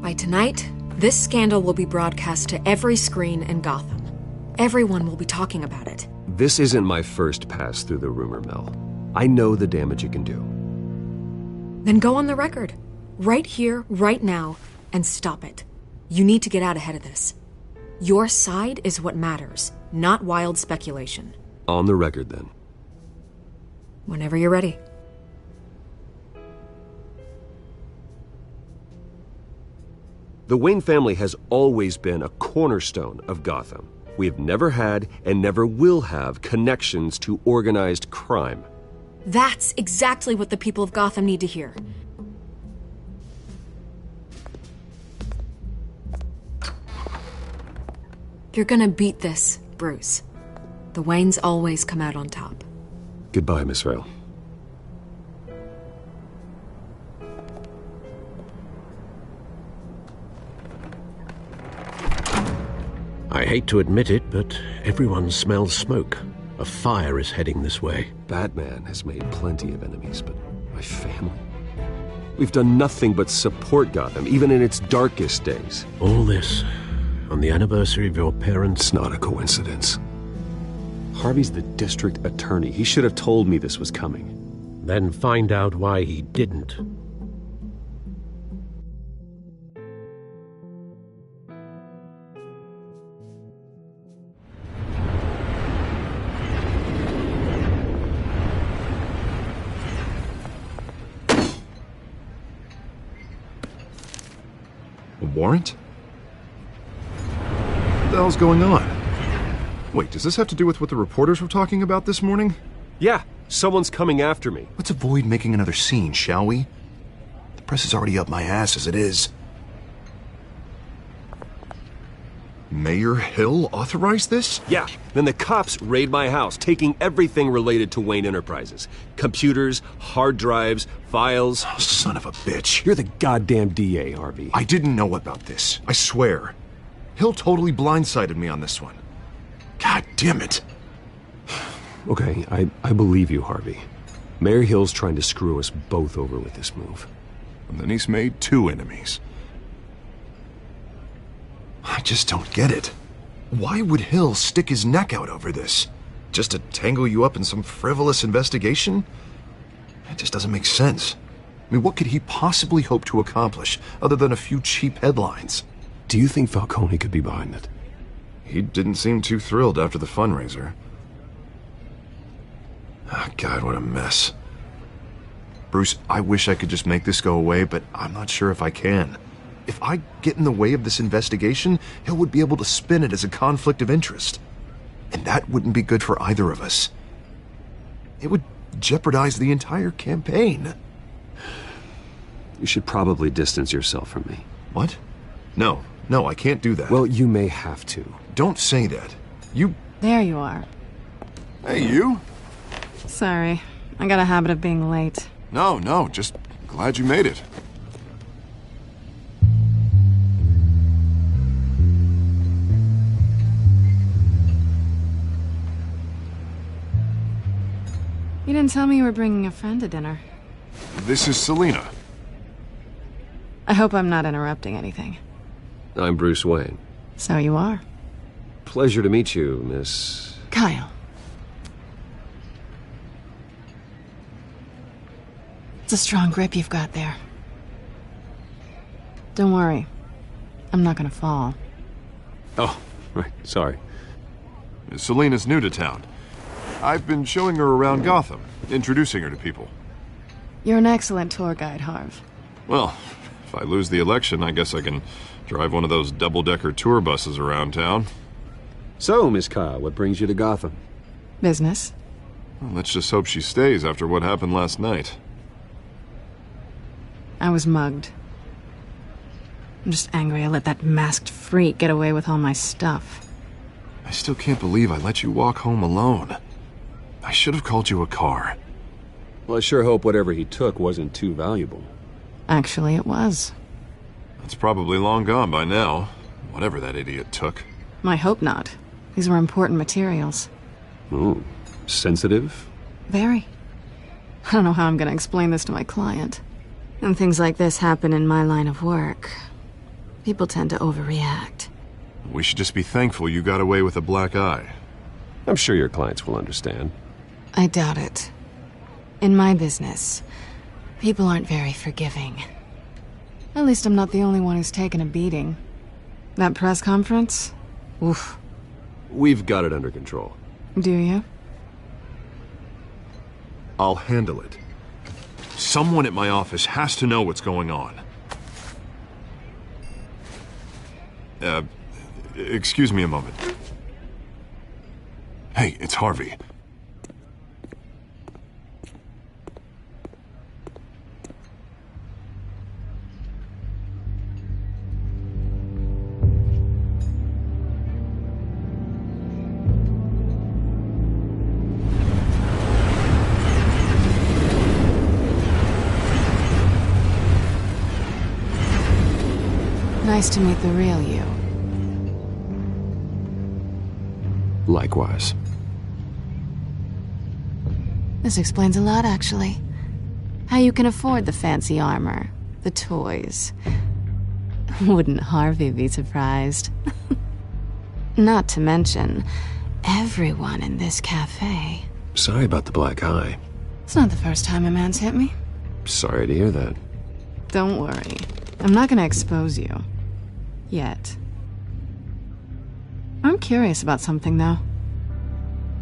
By tonight, this scandal will be broadcast to every screen in Gotham. Everyone will be talking about it. This isn't my first pass through the rumor mill. I know the damage it can do. Then go on the record. Right here, right now, and stop it. You need to get out ahead of this. Your side is what matters, not wild speculation. On the record, then. Whenever you're ready. The Wayne family has always been a cornerstone of Gotham. We have never had and never will have connections to organized crime. That's exactly what the people of Gotham need to hear. You're gonna beat this, Bruce. The Waynes always come out on top. Goodbye, Miss Vale. I hate to admit it, but everyone smells smoke. A fire is heading this way. Batman has made plenty of enemies, but my family... We've done nothing but support Gotham, even in its darkest days. All this on the anniversary of your parents'... It's not a coincidence. Harvey's the district attorney. He should have told me this was coming. Then find out why he didn't. A warrant? the hell's going on? Wait, does this have to do with what the reporters were talking about this morning? Yeah, someone's coming after me. Let's avoid making another scene, shall we? The press is already up my ass as it is. Mayor Hill authorized this? Yeah, then the cops raid my house, taking everything related to Wayne Enterprises. Computers, hard drives, files. Oh, son of a bitch. You're the goddamn DA, Harvey. I didn't know about this. I swear. Hill totally blindsided me on this one. God damn it. Okay, I believe you, Harvey. Mayor Hill's trying to screw us both over with this move. And then he's made 2 enemies. I just don't get it. Why would Hill stick his neck out over this? Just to tangle you up in some frivolous investigation? It just doesn't make sense. I mean, what could he possibly hope to accomplish other than a few cheap headlines? Do you think Falcone could be behind it? He didn't seem too thrilled after the fundraiser. Oh, God, what a mess. Bruce, I wish I could just make this go away, but I'm not sure if I can. If I get in the way of this investigation, Hill would be able to spin it as a conflict of interest. And that wouldn't be good for either of us. It would jeopardize the entire campaign. You should probably distance yourself from me. What? No, I can't do that. Well, you may have to. Don't say that. You... There you are. Hey, you? Sorry. I got a habit of being late. No, just glad you made it. You didn't tell me you were bringing a friend to dinner. This is Selina. I hope I'm not interrupting anything. I'm Bruce Wayne. So you are. Pleasure to meet you, Miss... Kyle. It's a strong grip you've got there. Don't worry. I'm not gonna fall. Oh, right. Sorry. Selina's new to town. I've been showing her around Gotham, introducing her to people. You're an excellent tour guide, Harv. Well, if I lose the election, I guess I can drive one of those double-decker tour buses around town. So, Miss Kyle, what brings you to Gotham? Business. Well, let's just hope she stays after what happened last night. I was mugged. I'm just angry I let that masked freak get away with all my stuff. I still can't believe I let you walk home alone. I should have called you a car. Well, I sure hope whatever he took wasn't too valuable. Actually, it was. It's probably long gone by now, whatever that idiot took. I hope not. These were important materials. Ooh, sensitive? Very. I don't know how I'm going to explain this to my client. And things like this happen in my line of work. People tend to overreact. We should just be thankful you got away with a black eye. I'm sure your clients will understand. I doubt it. In my business, people aren't very forgiving. At least I'm not the only one who's taken a beating. That press conference? Oof. We've got it under control. Do you? I'll handle it. Someone at my office has to know what's going on. Excuse me a moment. Hey, it's Harvey. Nice to meet the real you. Likewise. This explains a lot, actually. How you can afford the fancy armor, the toys. Wouldn't Harvey be surprised? Not to mention, everyone in this cafe. Sorry about the black eye. It's not the first time a man's hit me. Sorry to hear that. Don't worry. I'm not gonna expose you. Yet. I'm curious about something, though.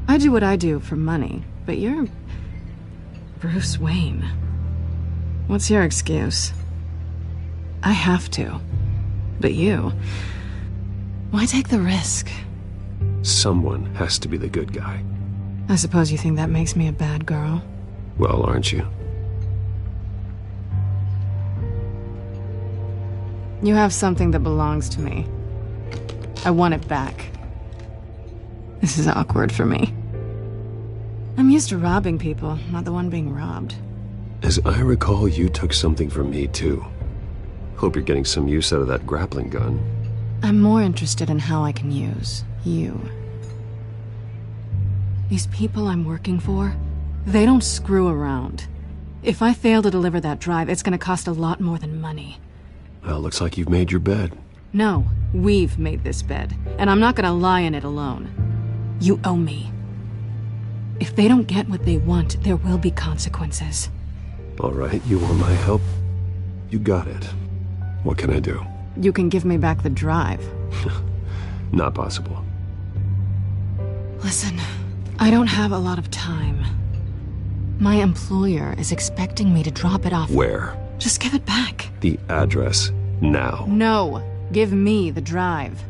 I do what I do for money, but you're... Bruce Wayne. What's your excuse? I have to. But you... Why take the risk? Someone has to be the good guy. I suppose you think that makes me a bad girl. Well, aren't you? You have something that belongs to me. I want it back. This is awkward for me. I'm used to robbing people, not the one being robbed. As I recall, you took something from me, too. Hope you're getting some use out of that grappling gun. I'm more interested in how I can use you. These people I'm working for, they don't screw around. If I fail to deliver that drive, it's gonna cost a lot more than money. Well, looks like you've made your bed. No, we've made this bed, and I'm not gonna lie in it alone. You owe me. If they don't get what they want, there will be consequences. All right, you want my help? You got it. What can I do? You can give me back the drive. Not possible. Listen, I don't have a lot of time. My employer is expecting me to drop it off. Where? Just give it back. The address, now. No, give me the drive.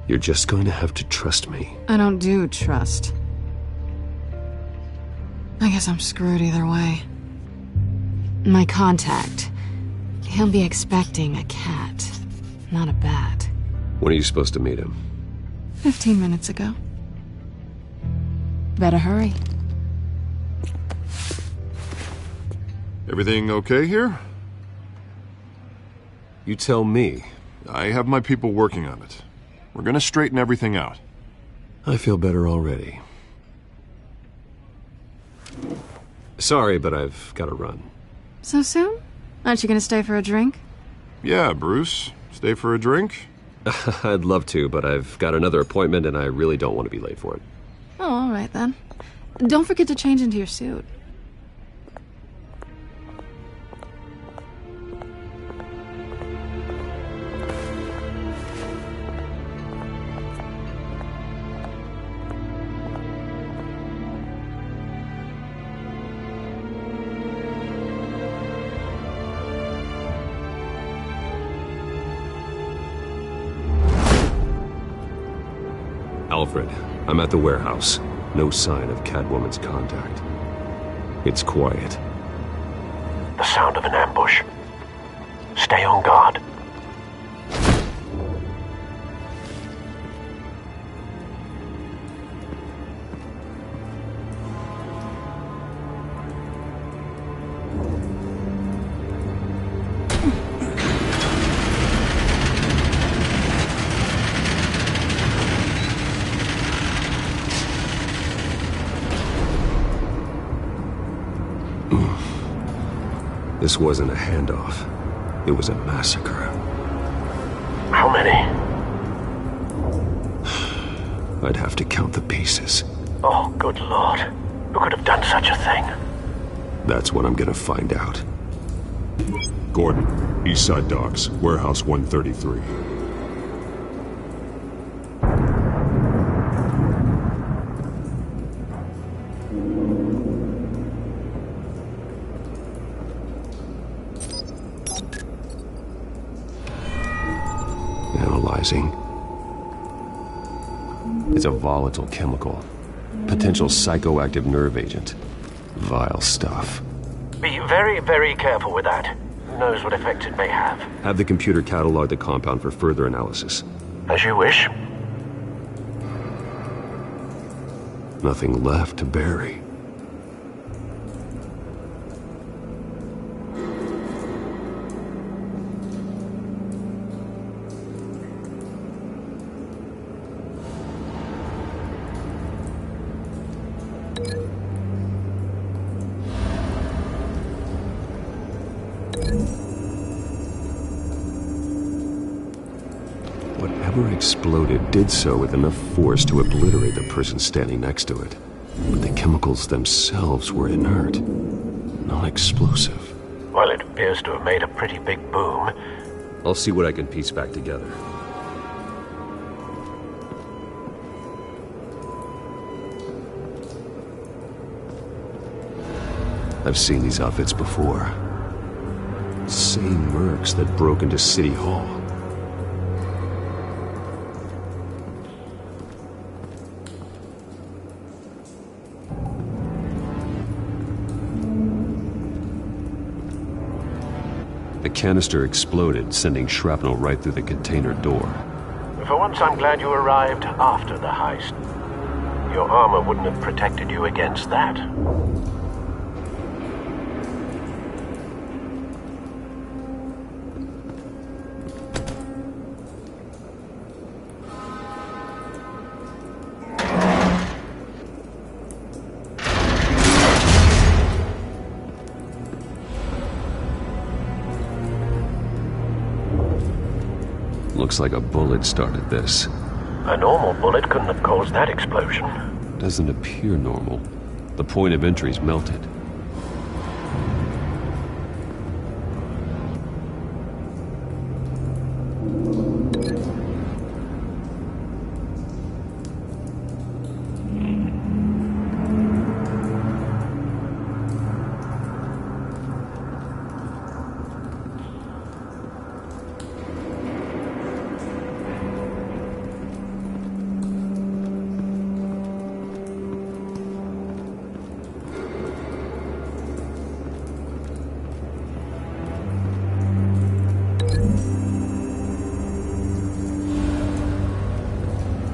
You're just going to have to trust me. I don't do trust. I guess I'm screwed either way. My contact, he'll be expecting a cat, not a bat. When are you supposed to meet him? 15 minutes ago. Better hurry. Everything okay here? You tell me. I have my people working on it. We're gonna straighten everything out. I feel better already. Sorry, but I've got to run. So soon? Aren't you gonna stay for a drink? Yeah, Bruce. Stay for a drink? I'd love to, but I've got another appointment and I really don't want to be late for it. Oh, all right then. Don't forget to change into your suit. Alfred, I'm at the warehouse. No sign of Catwoman's contact. It's quiet. The sound of an ambush. Stay on guard. This wasn't a handoff. It was a massacre. How many? I'd have to count the pieces. Oh, good Lord. Who could have done such a thing? That's what I'm gonna find out. Gordon, Eastside Docks, Warehouse 133. Analyzing. It's a volatile chemical. Potential psychoactive nerve agent. Vile stuff. Be very, very careful with that. Who knows what effect it may have. Have the computer catalog the compound for further analysis. As you wish. Nothing left to bury. Whatever exploded did so with enough force to obliterate the person standing next to it. But the chemicals themselves were inert, non-explosive. Well, it appears to have made a pretty big boom. I'll see what I can piece back together. I've seen these outfits before. Same mercs that broke into City Hall. The canister exploded, sending shrapnel right through the container door. For once, I'm glad you arrived after the heist. Your armor wouldn't have protected you against that. Looks like a bullet started this. A normal bullet couldn't have caused that explosion. Doesn't appear normal. The point of entry's melted.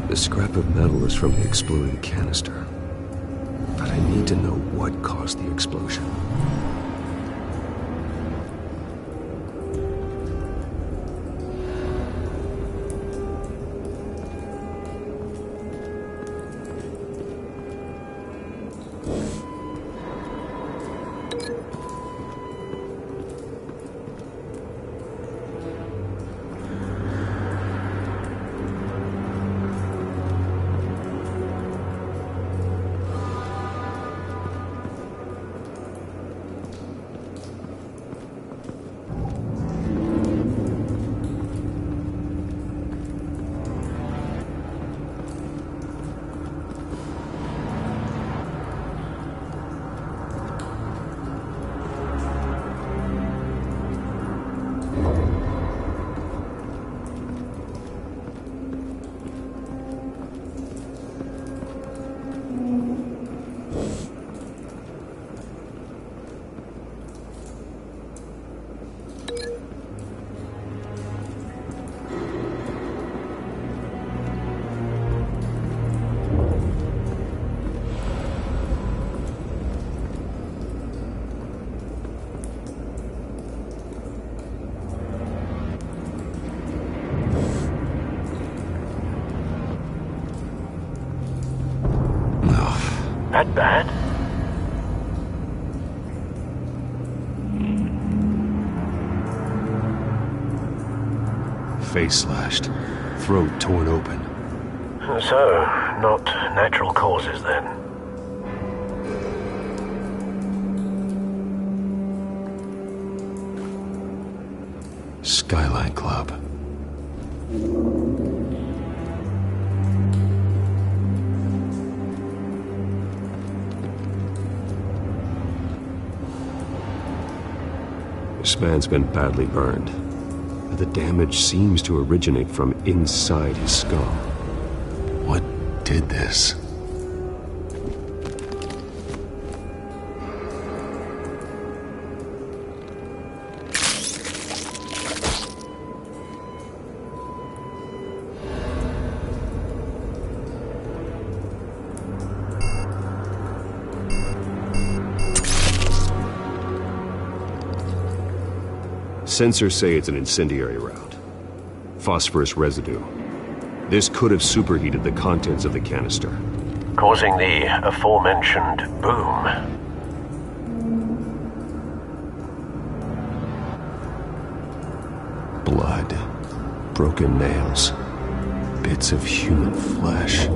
The scrap of metal is from the exploding canister. But I need to know what caused the explosion. That bad? Face slashed, throat torn open. So, not natural causes then. Skyline Club. This man's been badly burned. The damage seems to originate from inside his skull. What did this? Sensors say it's an incendiary route. Phosphorus residue. This could have superheated the contents of the canister, causing the aforementioned boom. Blood, broken nails, bits of human flesh.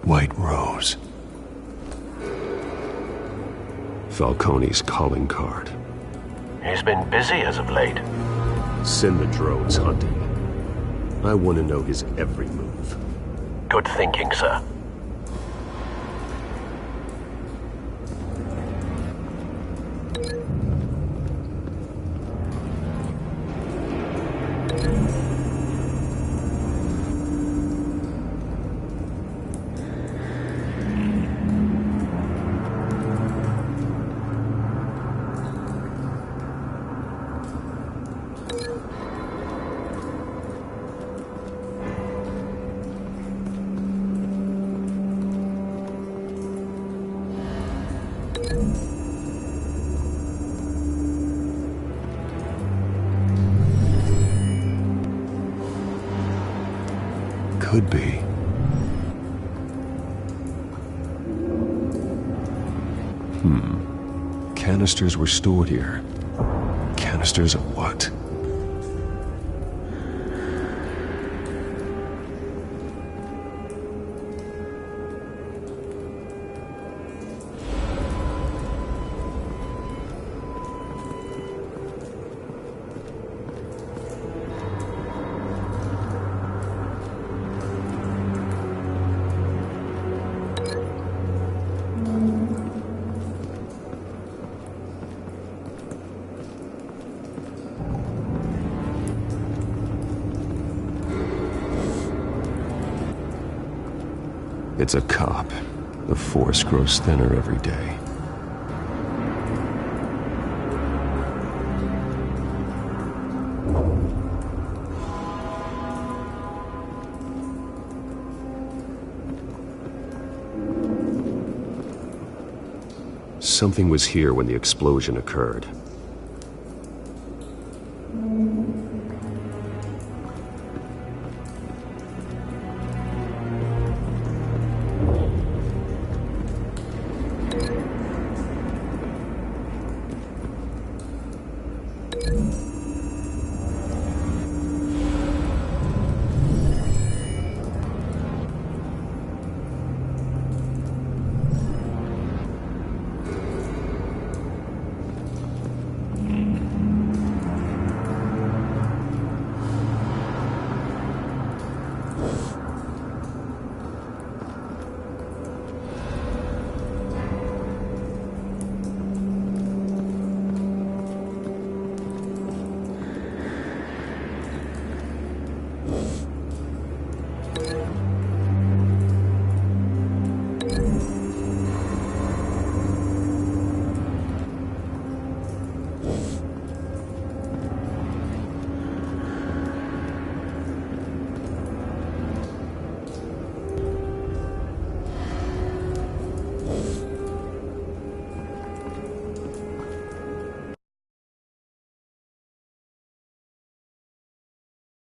White Rose. Falcone's calling card. He's been busy as of late. Send the drones hunting. I want to know his every move. Good thinking, sir. Could be. Canisters were stored here. Canisters of what? It's a cop. The force grows thinner every day. Something was here when the explosion occurred.